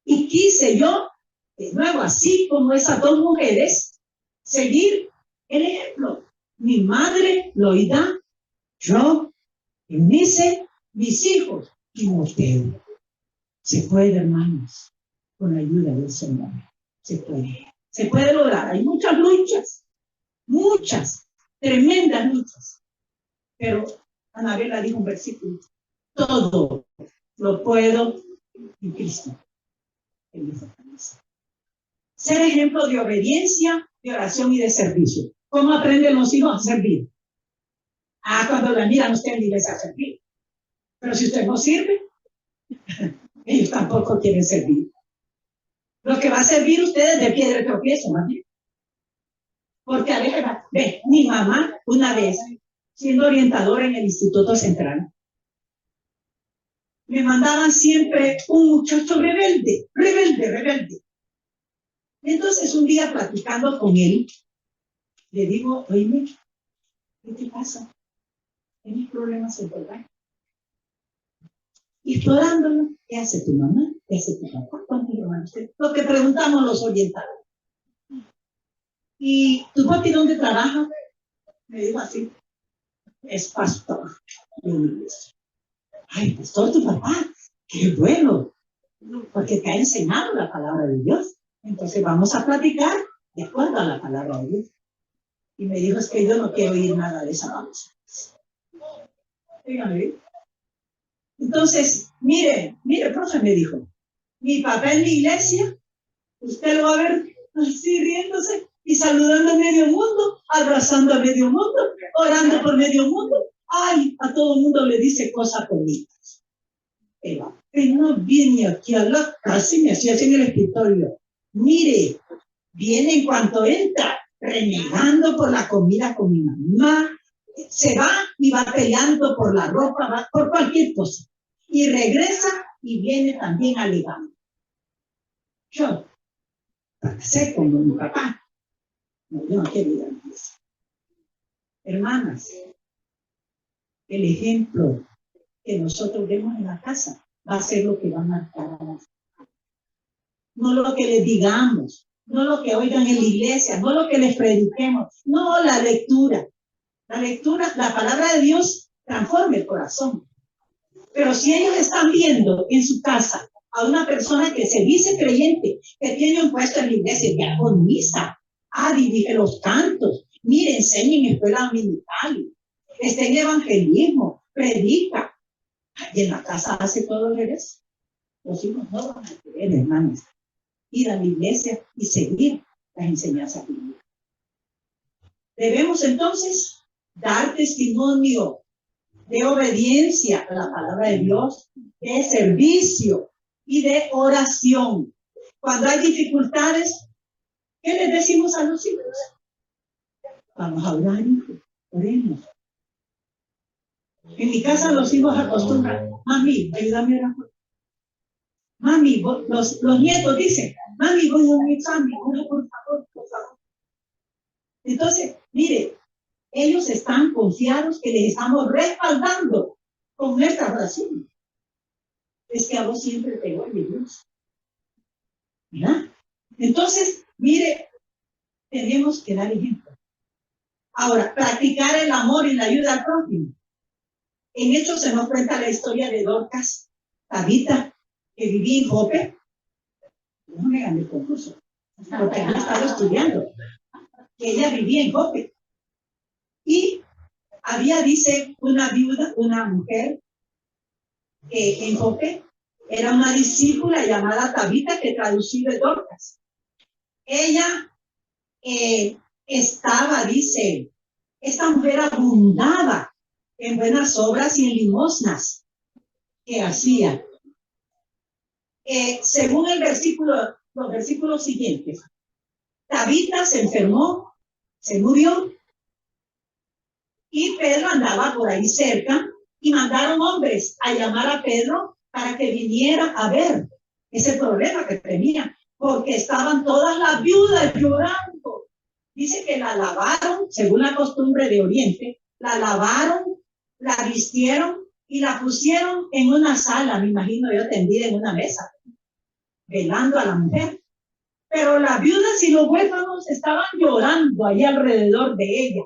y quise yo, de nuevo, así como esas dos mujeres, seguir el ejemplo. Mi madre, Loida, yo, Eunice, mis hijos, Timoteo. Se puede, hermanos, con la ayuda del Señor. Se puede lograr. Hay muchas luchas, muchas, tremendas luchas. Pero Anabela dijo un versículo, todo lo puedo en Cristo. Ser ejemplo de obediencia, de oración y de servicio. ¿Cómo aprenden los hijos a servir? Cuando la miran usted en la iglesia a servir. Pero si usted no sirve, ellos tampoco quieren servir. Lo que va a servir ustedes de piedra de tropiezo, más bien. Porque a veces, ve, mi mamá, una vez, siendo orientadora en el Instituto Central, me mandaban siempre un muchacho rebelde. Entonces, un día platicando con él, le digo, oye, ¿qué te pasa? ¿Tienes problemas en tu hogar? Y explorándolo, ¿qué hace tu mamá? ¿Qué hace tu papá? ¿Cuántos hermanos tienes? Lo que preguntamos los orientadores. ¿Y tu papi dónde trabaja? Me dijo así, es pastor de una iglesia. Ay, pastor, tu papá, qué bueno, porque te ha enseñado la palabra de Dios. Entonces vamos a platicar de acuerdo a la palabra de Dios. Y me dijo, es que yo no quiero oír nada de esa vamos. Dígame. Entonces, mire, profe, me dijo, mi papá en la iglesia, usted lo va a ver así riéndose y saludando a medio mundo, abrazando a medio mundo, orando por medio mundo. Ay, a todo el mundo le dice cosas bonitas. Pero no viene aquí a la casa y me hacía así en el escritorio. Mire, viene en cuanto entra, renegando por la comida con mi mamá, se va y va peleando por la ropa, va por cualquier cosa. Y regresa y viene también alegando. Yo, para ser como mi papá, no, yo no quiero ir a eso. Hermanas, el ejemplo que nosotros vemos en la casa va a ser lo que va a marcar a nosotros. No lo que les digamos, no lo que oigan en la iglesia, no lo que les prediquemos, no la lectura. La lectura, la palabra de Dios transforma el corazón. Pero si ellos están viendo en su casa a una persona que se dice creyente, que tiene un puesto en la iglesia, diagoniza, dirige los cantos, mire, enseña en escuela dominical, está en evangelismo, predica, y en la casa hace todo al revés. Los hijos no van a querer, hermanos, ir a la iglesia y seguir las enseñanzas bíblicas. Debemos entonces dar testimonio de obediencia a la palabra de Dios, de servicio y de oración. Cuando hay dificultades, ¿qué les decimos a los hijos? Vamos a orar, hijo, oremos. En mi casa los hijos acostumbran, mami, ayúdame a orar. Mami, los nietos dicen, mami, voy a un examen, ora por favor, por favor. Entonces, mire, ellos están confiados que les estamos respaldando con nuestra oración. Es que a vos siempre te oye Dios. ¿Verdad? Entonces, mire, tenemos que dar ejemplo. Ahora, practicar el amor y la ayuda al prójimo. En Hechos se nos cuenta la historia de Dorcas, Tabita, que vivía en Jope. No me gané el concurso, porque yo estaba estudiando. Que ella vivía en Jope. Y había, dice, una viuda, una mujer, que en Jope era una discípula llamada Tabita, que traducido es Dorcas. Ella estaba, dice, esta mujer abundaba en buenas obras y en limosnas que hacía. Según el versículo, los versículos siguientes, Tabita se enfermó, se murió, y Pedro andaba por ahí cerca, y mandaron hombres a llamar a Pedro para que viniera a ver ese problema que tenía, porque estaban todas las viudas llorando. Dice que la lavaron, según la costumbre de Oriente, la lavaron, la vistieron y la pusieron en una sala, me imagino yo, tendida en una mesa, velando a la mujer. Pero las viudas y los huérfanos estaban llorando ahí alrededor de ella.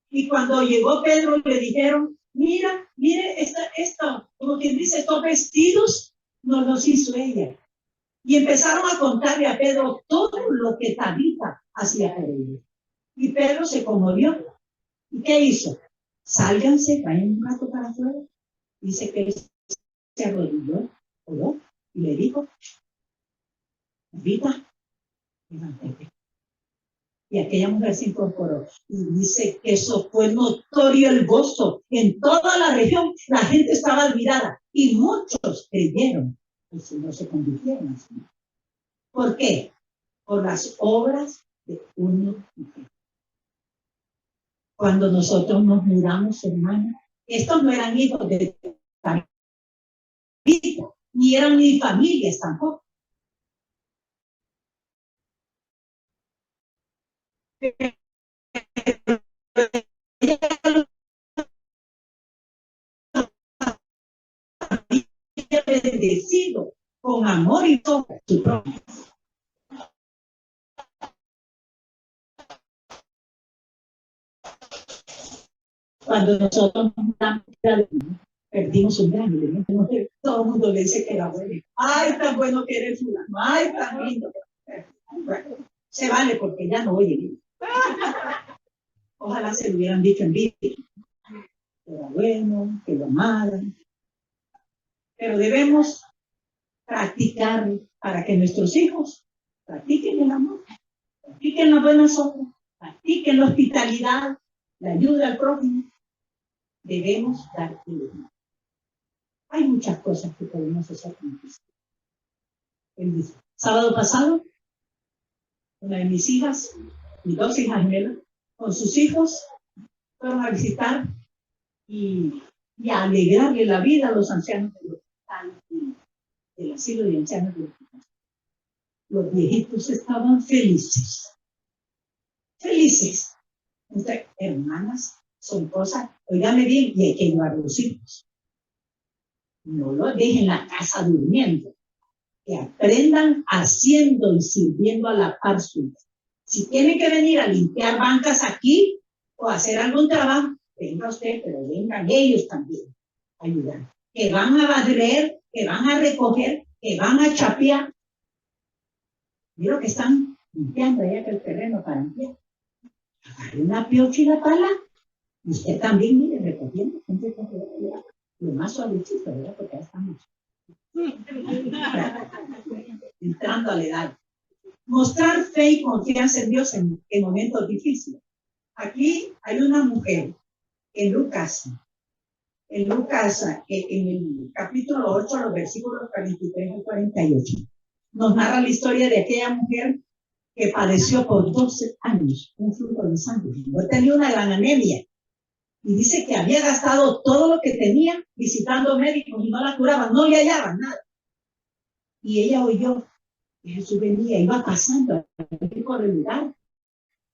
Y cuando llegó Pedro, le dijeron, mira, mire, esto, como quien dice, estos vestidos nos los hizo ella. Y empezaron a contarle a Pedro todo lo que Tabita hacía por ellos. Y Pedro se conmovió. ¿Y qué hizo? Sálganse, vayan un rato para afuera. Dice que se arrodilló, oró, y le dijo, Tabita, levántate. Y aquella mujer se incorporó. Y dice que eso fue notorio el gozo. En toda la región la gente estaba admirada. Y muchos creyeron. El Señor se convirtieron al Señor. ¿Por qué? Por las obras de uno y otro. Cuando nosotros nos miramos, hermanos, estos no eran hijos de Tabita, ni eran ni familias tampoco. Bendecido con amor y todo su propio. Cuando nosotros perdimos un gran elemento, todo el mundo le dice que era bueno. Ay, tan bueno que eres fulano. Ay, tan lindo. Bueno, se vale porque ya no oye bien. Ojalá se lo hubieran dicho en vida. Que era bueno, que lo amaran. Pero debemos practicar para que nuestros hijos practiquen el amor, practiquen las buenas obras, practiquen la hospitalidad, la ayuda al prójimo. Debemos dar el ejemplo. Hay muchas cosas que podemos hacer con Cristo. El sábado pasado, una de mis hijas, mis dos hijas gemelas, con sus hijos, fueron a visitar y a alegrarle la vida a los ancianos del hospital, del asilo de ancianos del hospital. Los viejitos estaban felices. Felices. Entonces, hermanas, son cosas, oígame bien, y hay que llevar a los hijos. No los dejen en la casa durmiendo. Que aprendan haciendo y sirviendo a la par suya. Si tienen que venir a limpiar bancas aquí o hacer algún trabajo, venga usted, pero vengan ellos también a ayudar. Que van a barrer, que van a recoger, que van a chapear. Mira que están limpiando allá el terreno para limpiar. Agarre una piocha y la pala. Y usted también, mire, recogiendo. Lo más suavecito, ¿verdad? Porque ya estamos entrando a la edad. Mostrar fe y confianza en Dios en momentos difíciles. Aquí hay una mujer en Lucas, en el capítulo 8, los versículos 43 al 48. nos narra la historia de aquella mujer que padeció por 12 años un flujo de sangre. No tenía una gran anemia. Y dice que había gastado todo lo que tenía visitando médicos y no la curaban, no le hallaban nada. Y ella oyó que Jesús venía, iba pasando por el lugar.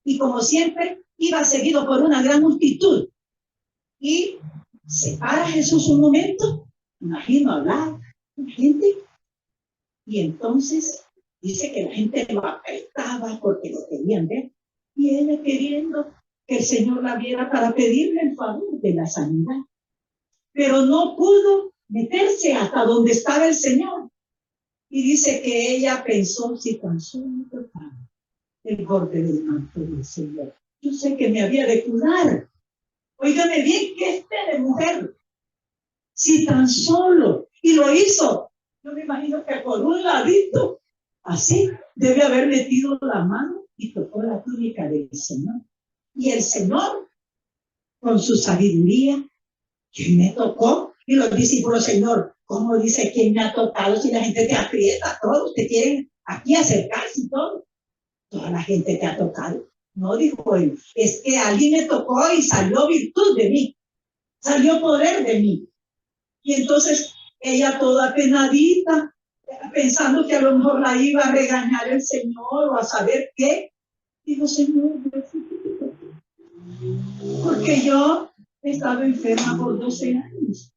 Y como siempre, iba seguido por una gran multitud. Y se para Jesús un momento, imagino hablar con la gente. Y entonces dice que la gente lo apretaba porque lo querían ver. Y ella queriendo que el Señor la viera para pedirle el favor de la sanidad. Pero no pudo meterse hasta donde estaba el Señor. Y dice que ella pensó, si tan solo tocaba el borde del manto del Señor, yo sé que me había de curar. Óigame bien, que de mujer, si tan solo, y lo hizo. Yo me imagino que por un ladito, así, debe haber metido la mano y tocó la túnica del Señor. Y el Señor, con su sabiduría, ¿quién me tocó? Y los discípulos, Señor, ¿cómo dice quién me ha tocado? Si la gente te aprieta, todos te quieren aquí acercarse y todo. Toda la gente te ha tocado. No, dijo él, es que alguien me tocó y salió virtud de mí, salió poder de mí. Y entonces ella toda apenadita, pensando que a lo mejor la iba a regañar el Señor o a saber qué, dijo, Señor, porque yo he estado enferma por 12 años.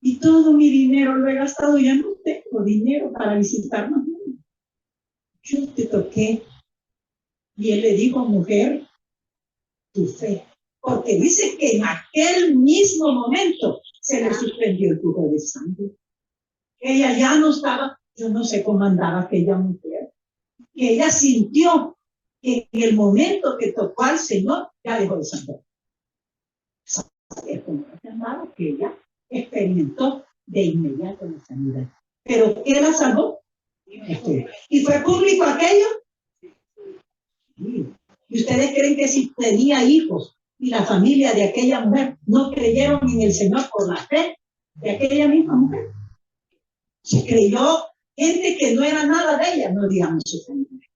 Y todo mi dinero lo he gastado, ya no tengo dinero para visitarnos. Yo te toqué. Y él le dijo, mujer, tu fe. Porque dice que en aquel mismo momento se le suspendió el flujo de sangre. Ella ya no estaba, yo no sé cómo andaba aquella mujer, que ella sintió que en el momento que tocó al Señor, ya dejó de sangrar. Es como que ella experimentó de inmediato la sanidad. Pero ¿qué la salvó? ¿Y fue público aquello? Sí. ¿Y ustedes creen que si tenía hijos y la familia de aquella mujer no creyeron en el Señor por la fe de aquella misma mujer? Se creyó gente que no era nada de ella, no digamos su familia.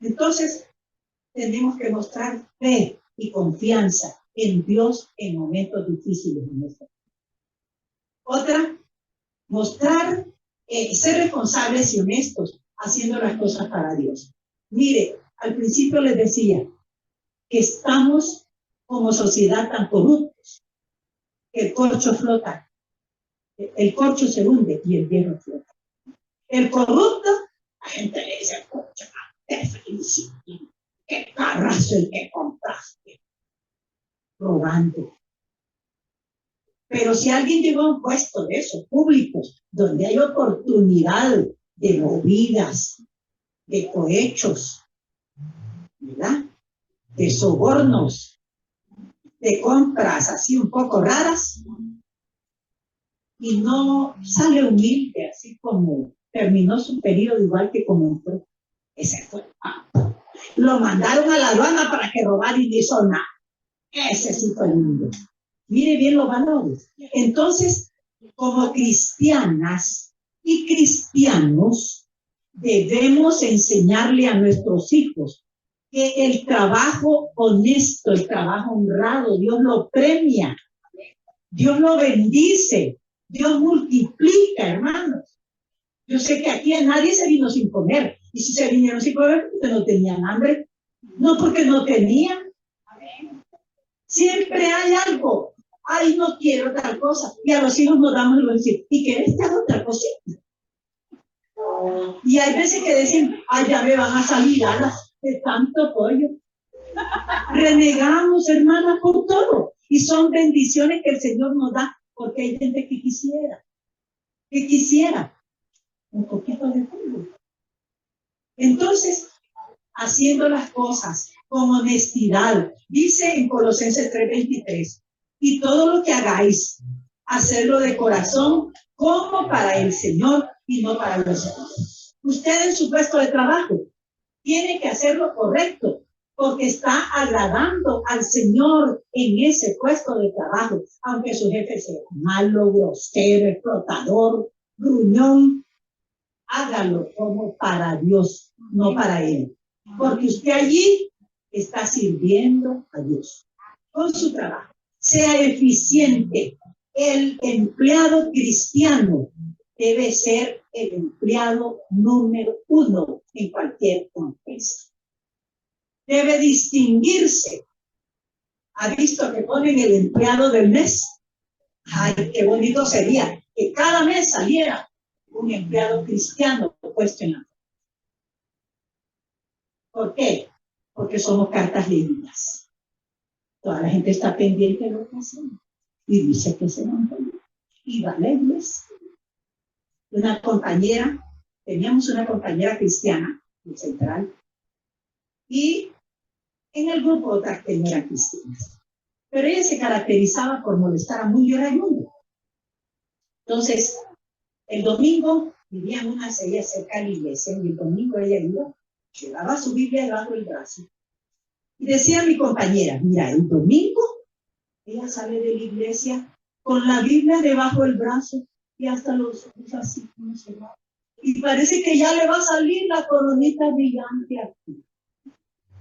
Entonces, tenemos que mostrar fe y confianza en Dios en momentos difíciles en nuestra vida. Otra, mostrar, ser responsables y honestos haciendo las cosas para Dios. Mire, al principio les decía que estamos como sociedad tan corruptos que el corcho flota, el corcho se hunde y el hierro flota. El corrupto, la gente le dice al corcho, te felicito, qué carrazo el que compraste, robando. Pero si alguien llegó a un puesto de esos públicos, donde hay oportunidad de movidas, de cohechos, ¿verdad? De sobornos, de compras así un poco raras, y no sale humilde, así como terminó su periodo igual que como entró. Ese fue. Lo mandaron a la aduana para que robara y no hizo nada. Ese sí fue el mundo. Mire bien los valores. Entonces, como cristianas y cristianos, debemos enseñarle a nuestros hijos que el trabajo honesto, el trabajo honrado, Dios lo premia, Dios lo bendice, Dios multiplica, hermanos. Yo sé que aquí a nadie se vino sin comer, y si se vinieron sin comer, porque no tenían hambre, no porque no tenían. Siempre hay algo. Ay, no quiero tal cosa. Y a los hijos nos damos lo decir, ¿y quieres que haga otra cosita? Y hay veces que dicen, ay, ya me van a salir alas de tanto pollo. Renegamos, hermanas, por todo. Y son bendiciones que el Señor nos da, porque hay gente que quisiera un poquito de pollo. Entonces, haciendo las cosas con honestidad, dice en Colosenses 3:23, y todo lo que hagáis, hacerlo de corazón como para el Señor y no para los demás. Usted en su puesto de trabajo tiene que hacerlo correcto, porque está agradando al Señor en ese puesto de trabajo, aunque su jefe sea malo, grosero, explotador, gruñón. hágalo como para Dios, no para Él. Porque usted allí está sirviendo a Dios con su trabajo. Sea eficiente. El empleado cristiano debe ser el empleado número 1 en cualquier empresa. Debe distinguirse. ¿Ha visto que ponen el empleado del mes? Ay, qué bonito sería que cada mes saliera un empleado cristiano puesto en la. ¿Por qué? Porque somos cartas leídas. Toda la gente está pendiente de lo que hacemos. Y dice que se van a ir. Y va a la iglesia. Una compañera, teníamos una compañera cristiana en Central, y en el grupo otras que no eran cristianas. Pero ella se caracterizaba por molestar a muy mundo. Entonces, el domingo vivía en una sella cerca de la iglesia, y el domingo ella iba, llevaba su Biblia debajo del brazo, y decía a mi compañera, mira, el domingo ella sale de la iglesia con la Biblia debajo del brazo y hasta los ojos así como se va. Y parece que ya le va a salir la coronita brillante aquí.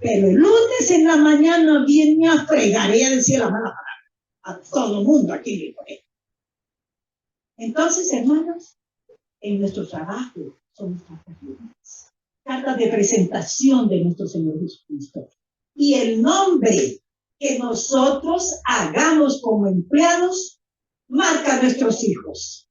Pero el lunes en la mañana viene a fregar, ella decía la mala palabra, a todo el mundo aquí en el colegio. Entonces, hermanos, en nuestro trabajo somos cartas de presentación de nuestro Señor Jesucristo. Y el nombre que nosotros hagamos como empleados marca a nuestros hijos.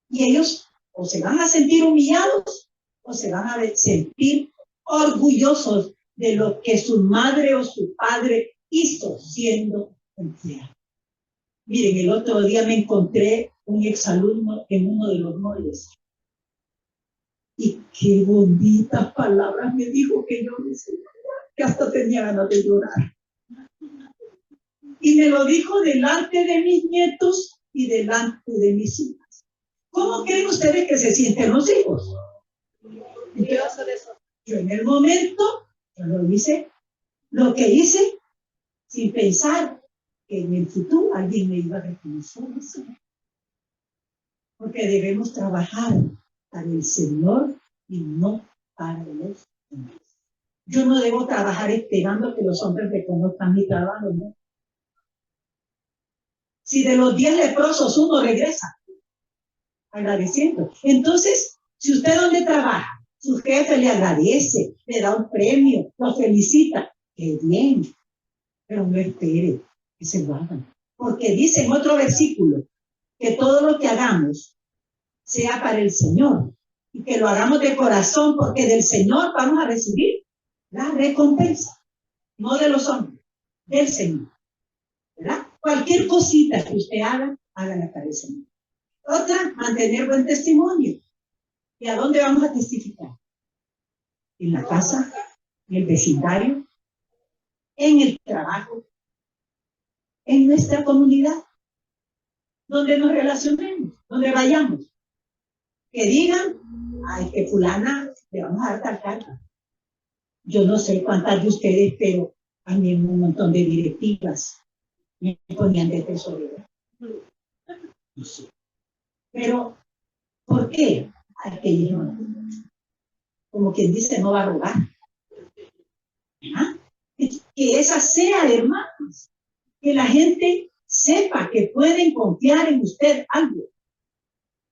Y ellos o se van a sentir humillados o se van a sentir orgullosos de lo que su madre o su padre hizo siendo empleado. Miren, el otro día me encontré un exalumno en uno de los moldes. Y qué bonitas palabras me dijo, que yo decía, que hasta tenía ganas de llorar. Y me lo dijo delante de mis nietos y delante de mis hijas. ¿Cómo creen ustedes que se sienten los hijos? Entonces, yo en el momento, yo lo hice, lo que hice, sin pensar que en el futuro alguien me iba a reconocer eso. Porque debemos trabajar para el Señor y no para los demás. Yo no debo trabajar esperando que los hombres reconozcan mi trabajo, ¿no? Si de los 10 leprosos uno regresa agradeciendo. Entonces, si usted donde trabaja, su jefe le agradece, le da un premio, lo felicita, qué bien, pero no espere que se lo hagan. Porque dice en otro versículo que todo lo que hagamos sea para el Señor y que lo hagamos de corazón, porque del Señor vamos a recibir la recompensa, no de los hombres, del Señor. ¿Verdad? Cualquier cosita que usted haga, hágala para el Señor. Otra, mantener buen testimonio. ¿Y a dónde vamos a testificar? En la casa, en el vecindario, en el trabajo, en nuestra comunidad, donde nos relacionemos, donde vayamos. Que digan, ay, que fulana, le vamos a dar tal carta. Yo no sé cuántas de ustedes, pero a mí un montón de directivas me ponían de tesorero. No sé. Pero, ¿por qué? Ay, que yo, como quien dice, no va a robar. ¿Ah? Que esa sea, hermanos, que la gente sepa que pueden confiar en usted algo,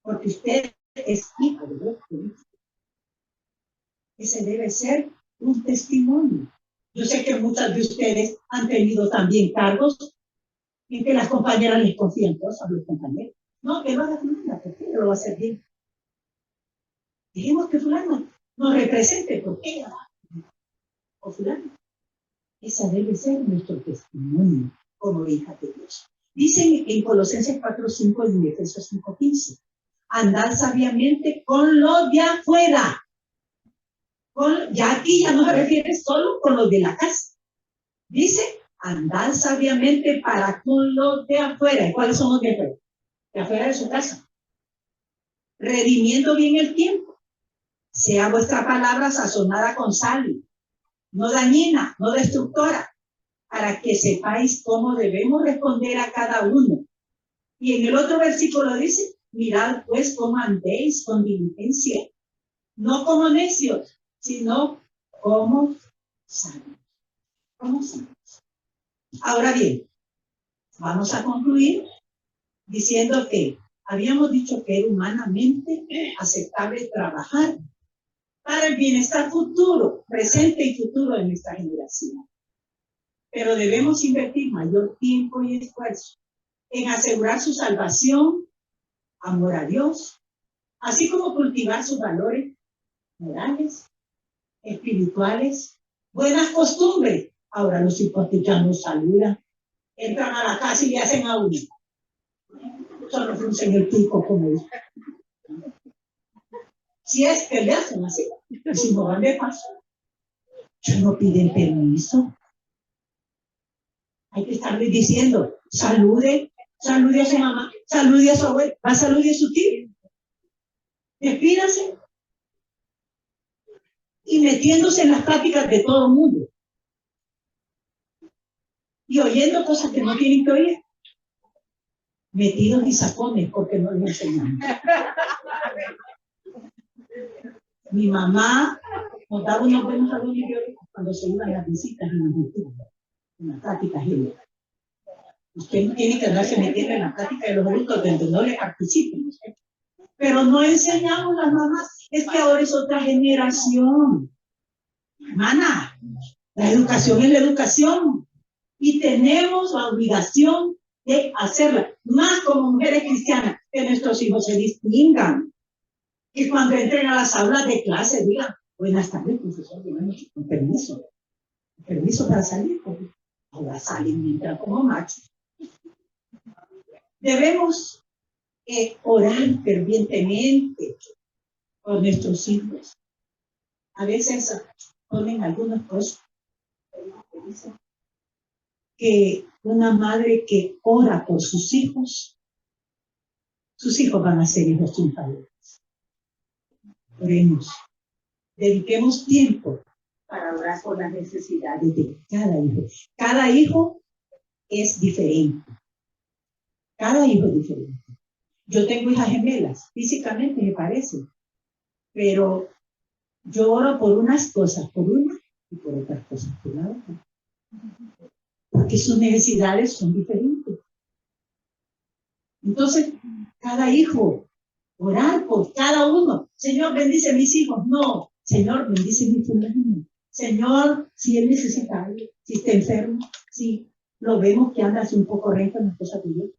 porque usted es hijo de Dios. Ese debe ser un testimonio. Yo sé que muchas de ustedes han tenido también cargos en que las compañeras les confían cosas a los compañeros. No, que lo haga fulana, porque ella lo va a hacer bien. Dijimos que fulana nos represente, porque ella va. O fulana. Esa debe ser nuestro testimonio como hija de Dios. Dicen en Colosenses 4:5 y en Efesios 5:15, andad sabiamente con los de afuera. Ya aquí ya no se refiere solo con los de la casa. Dice, andad sabiamente para con los de afuera. ¿Y cuáles son los de afuera? De afuera de su casa. Redimiendo bien el tiempo. Sea vuestra palabra sazonada con sal, no dañina, no destructora, para que sepáis cómo debemos responder a cada uno. Y en el otro versículo dice, mirad pues cómo andéis con diligencia, no como necios, sino como sabios. Como sabios. Ahora bien, vamos a concluir diciendo que habíamos dicho que era humanamente aceptable trabajar para el bienestar futuro, presente y futuro de nuestra generación. Pero debemos invertir mayor tiempo y esfuerzo en asegurar su salvación, amor a Dios, así como cultivar sus valores morales, espirituales, buenas costumbres. Ahora los hipótesis ya no saludan, entran a la casa y le hacen a uno. Solo fue un señor tipo como dice. Si es que le hacen así, si no van de paso, ya no piden permiso. Hay que estarles diciendo, salude a su mamá, salude a su abuela, va a saludar a su tío. Despídase. Y metiéndose en las prácticas de todo el mundo. Y oyendo cosas que no tienen que oír. Metidos y sacones porque no les enseñan. Mi mamá nos daba unos buenos salones cuando se iban las visitas en las prácticas. Usted no tiene que andarse metiendo en la práctica de los adultos donde no le participen. Pero no enseñamos las mamás. Es que ahora es otra generación. Hermana, la educación es la educación. Y tenemos la obligación de hacerla, más como mujeres cristianas, que nuestros hijos se distingan. Que cuando entren a las aulas de clase digan, buenas tardes, profesor, con permiso. Permiso para salir, porque ahora salen mientras como machos. Debemos orar fervientemente por nuestros hijos. A veces ponen algunas cosas que una madre que ora por sus hijos van a ser hijos triunfadores. Oremos, dediquemos tiempo para orar por las necesidades de cada hijo. Cada hijo es diferente. Cada hijo es diferente. Yo tengo hijas gemelas, físicamente me parece, pero yo oro por unas cosas por una y por otras cosas por la otra. Porque sus necesidades son diferentes. Entonces, cada hijo, orar por cada uno. Señor, bendice a mis hijos. No, Señor, bendice a mi fulano. Señor, si él necesita algo, si está enfermo, si lo vemos que anda así un poco rento en las cosas de Dios,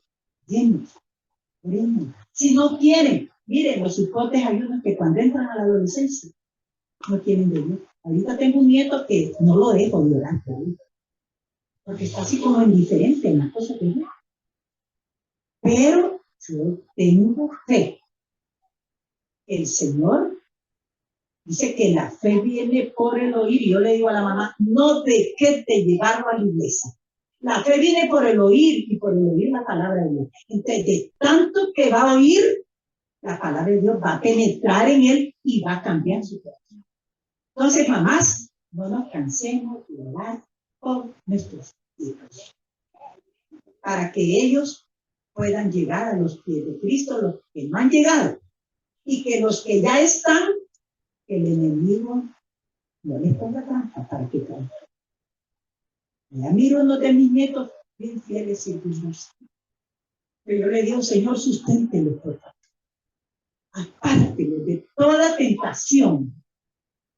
oremos. Si no quieren, miren, los hipotes hay unos que cuando entran a la adolescencia no quieren de Dios. Ahorita tengo un nieto que no lo dejo de orar por él, porque está así como indiferente en las cosas de Dios. Pero yo tengo fe. El Señor dice que la fe viene por el oír. Y yo le digo a la mamá, no dejes de llevarlo a la iglesia. La fe viene por el oír y por el oír la palabra de Dios. Entonces, de tanto que va a oír, la palabra de Dios va a penetrar en él y va a cambiar su corazón. Entonces, mamás, no nos cansemos de orar por nuestros hijos, para que ellos puedan llegar a los pies de Cristo, los que no han llegado, y que los que ya están, el enemigo no les ponga trampa para que caigan. Ya miro uno de mis nietos bien fieles y dignos. Pero yo le digo, Señor, susténtelos, por favor. Apártelos de toda tentación.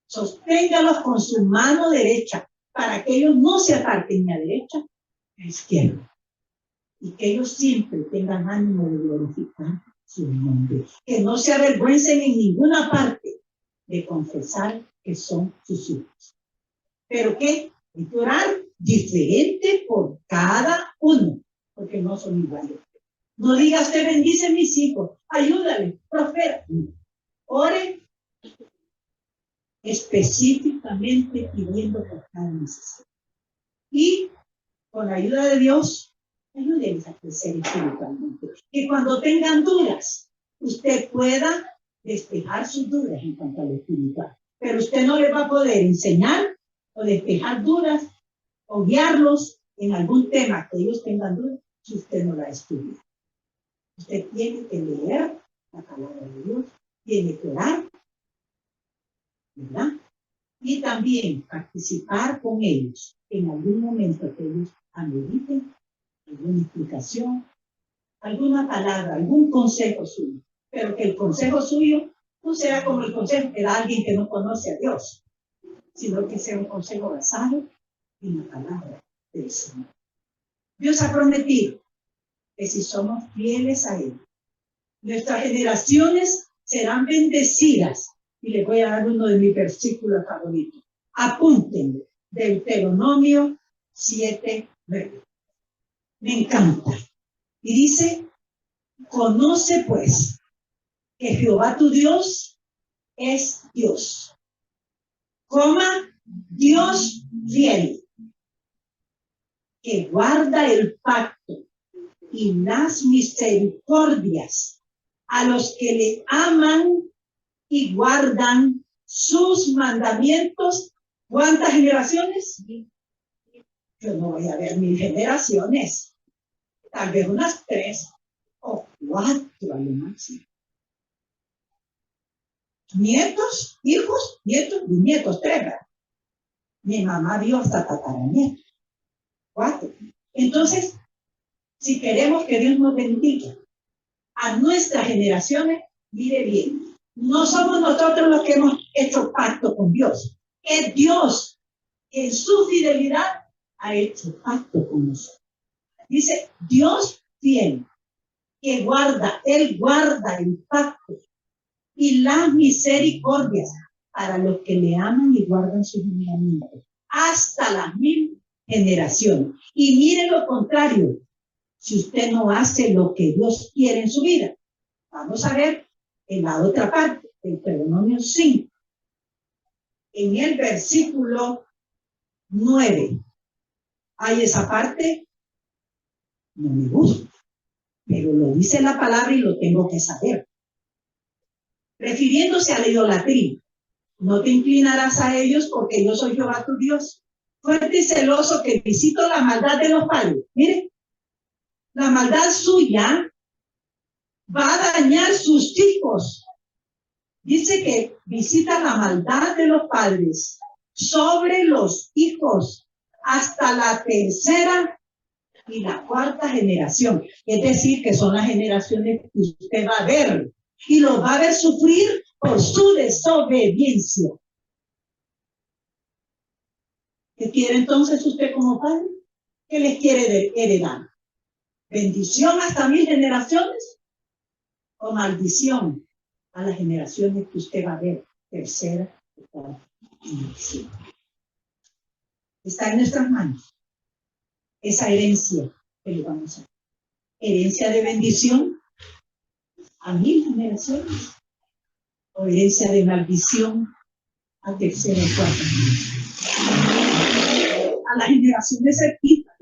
Sosténgalos con su mano derecha para que ellos no se aparten ni a derecha ni a izquierda. Y que ellos siempre tengan ánimo de glorificar su nombre. Que no se avergüencen en ninguna parte de confesar que son sus hijos. ¿Pero qué? Hay que orar diferente por cada uno, porque no son iguales. No diga usted bendice a mis hijos, ayúdale, prospera. Ore específicamente pidiendo por cada necesidad. Y con la ayuda de Dios, ayúdenles a crecer espiritualmente. Que cuando tengan dudas, usted pueda despejar sus dudas en cuanto a lo espiritual. Pero usted no le va a poder enseñar o despejar dudas o guiarlos en algún tema que ellos tengan dudas si usted no la estudia. Usted tiene que leer la palabra de Dios, tiene que orar, ¿verdad? Y también participar con ellos en algún momento que ellos ameriten alguna explicación, alguna palabra, algún consejo suyo, pero que el consejo suyo no sea como el consejo que da alguien que no conoce a Dios, sino que sea un consejo basado en la palabra del Señor. Dios ha prometido que si somos fieles a Él, nuestras generaciones serán bendecidas. Y les voy a dar uno de mis versículos favoritos. Apúntenlo, Deuteronomio 7:9. Me encanta. Y dice, conoce pues que Jehová tu Dios es Dios. Dios fiel, que guarda el pacto y las misericordias a los que le aman y guardan sus mandamientos. ¿Cuántas generaciones? Yo no voy a ver 1000 generaciones, tal vez unas 3 o 4 a lo máximo. Nietos, hijos, nietos, bisnietos, 3, ¿verdad? Mi mamá vio hasta tataranietos, 4. Entonces, si queremos que Dios nos bendiga a nuestras generaciones, mire bien, no somos nosotros los que hemos hecho pacto con Dios, es Dios que en su fidelidad ha hecho pacto con nosotros. Dice, Dios fiel, que guarda, Él guarda el pacto y las misericordias para los que le aman y guardan sus mandamientos, hasta las 1000 generaciones. Y mire lo contrario, si usted no hace lo que Dios quiere en su vida. Vamos a ver en la otra parte, el Deuteronomio 5, en el versículo 9. Hay esa parte, no me gusta, pero lo dice la palabra y lo tengo que saber. Refiriéndose a la idolatría, no te inclinarás a ellos porque yo soy Jehová tu Dios, fuerte y celoso que visito la maldad de los padres. Mire, la maldad suya va a dañar sus hijos. Dice que visita la maldad de los padres sobre los hijos hasta la 3ª y la 4ª generación. Es decir, que son las generaciones que usted va a ver y los va a ver sufrir por su desobediencia. ¿Qué quiere entonces usted como padre? ¿Qué les quiere heredar? ¿Bendición hasta 1000 generaciones? ¿O maldición a las generaciones que usted va a ver? 3ª y 4ª generación. Está en nuestras manos esa herencia que le vamos a dar. Herencia de bendición a 1000 generaciones o herencia de maldición a 3ª y 4ª generación. A las generaciones cerquitas.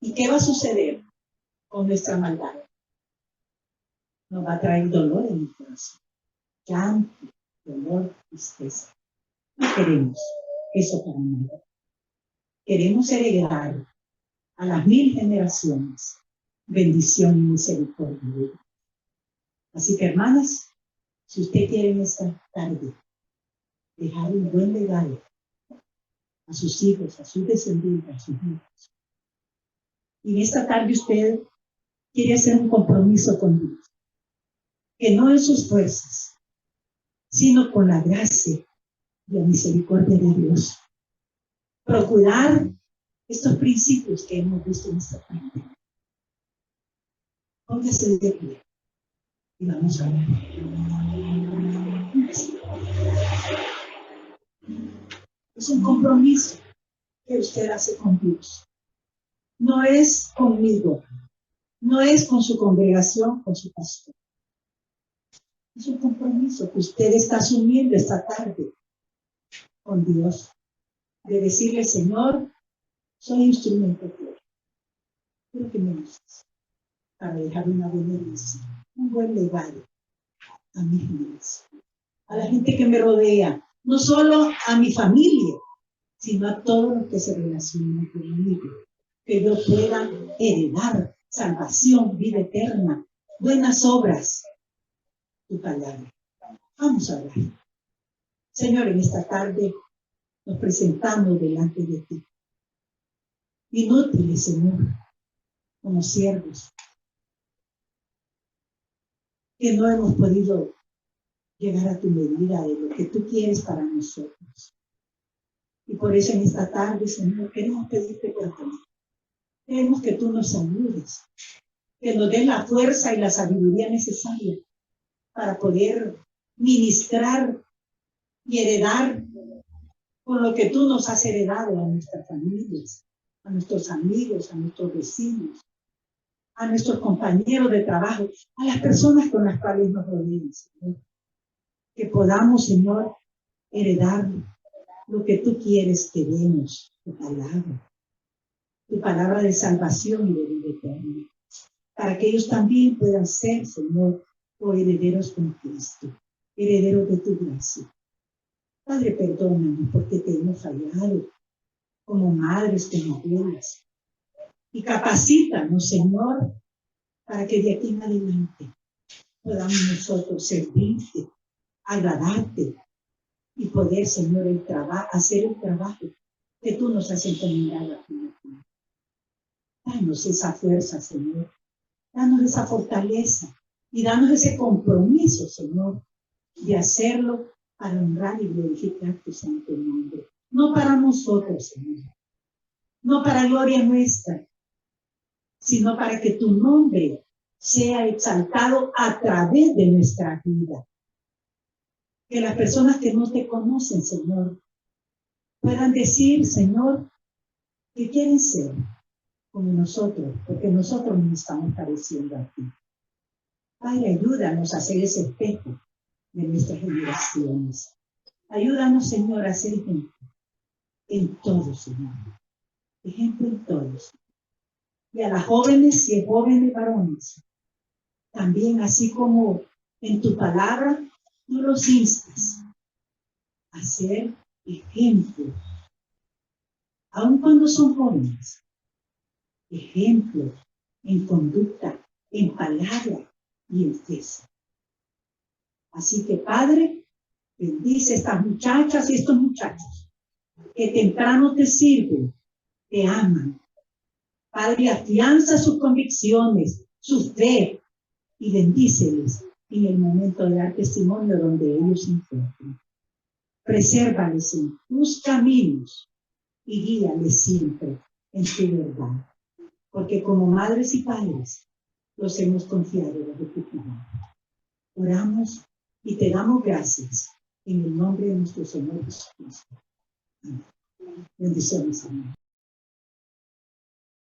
¿Y qué va a suceder con nuestra maldad? Nos va a traer dolor en el corazón, llanto, dolor, tristeza. No queremos eso para nosotros. Queremos heredar a las 1000 generaciones bendición y misericordia. Así que, hermanas, si usted quiere en esta tarde dejar un buen legado a sus hijos, a sus descendientes, a sus hijos, y en esta tarde usted quiere hacer un compromiso con Dios, que no en sus fuerzas, sino con la gracia y la misericordia de Dios, procurar estos principios que hemos visto en esta tarde. Póngase de pie y vamos a ver. Es un compromiso que usted hace con Dios. No es conmigo, no es con su congregación, con su pastor. Es un compromiso que usted está asumiendo esta tarde con Dios, de decirle, Señor, soy instrumento tuyo. Quiero que me uses para dejar una buena herencia, un buen legado a mi generación, a la gente que me rodea, no solo a mi familia, sino a todos los que se relacionan conmigo, que yo pueda heredar salvación, vida eterna, buenas obras, tu palabra. Vamos a orar. Señor, en esta tarde nos presentamos delante de ti. Inútiles, Señor, como siervos, que no hemos podido llegar a tu medida de lo que tú quieres para nosotros. Y por eso en esta tarde, Señor, queremos pedirte perdón. Queremos que tú nos ayudes, que nos des la fuerza y la sabiduría necesaria para poder ministrar y heredar con lo que tú nos has heredado a nuestras familias, a nuestros amigos, a nuestros vecinos, a nuestros compañeros de trabajo, a las personas con las cuales nos rodean, Señor. Que podamos, Señor, heredar lo que tú quieres que demos, tu palabra de salvación y de vida eterna, para que ellos también puedan ser, Señor, herederos con Cristo, herederos de tu gracia. Padre, perdónanos porque te hemos fallado como madres, como abuelas. Y capacítanos, Señor, para que de aquí en adelante podamos nosotros servirte, agradarte y poder, Señor, hacer el trabajo que tú nos has encomendado a ti. Danos esa fuerza, Señor. Danos esa fortaleza y danos ese compromiso, Señor, de hacerlo para honrar y glorificar tu santo nombre. No para nosotros, Señor. No para gloria nuestra, sino para que tu nombre sea exaltado a través de nuestra vida. Que las personas que no te conocen, Señor, puedan decir, Señor, que quieren ser como nosotros, porque nosotros nos estamos pareciendo a ti. Padre, ayúdanos a ser ese espejo de nuestras generaciones. Ayúdanos, Señor, a ser ejemplo en todo, Señor. Ejemplo en todos. Y a las jóvenes y jóvenes varones, también así como en tu palabra, tú los instas a ser ejemplo, aun cuando son jóvenes, ejemplo en conducta, en palabra y en fe. Así que, Padre, bendice a estas muchachas y estos muchachos que temprano te sirven, te aman. Padre, afianza sus convicciones, su fe y bendíceles en el momento de dar testimonio donde ellos se encuentren. Presérvales en tus caminos y guíales siempre en tu verdad. Porque como madres y padres los hemos confiado bajo tu cuidado. Oramos y te damos gracias en el nombre de nuestro Señor Jesucristo. Amén. Bendiciones, Señor.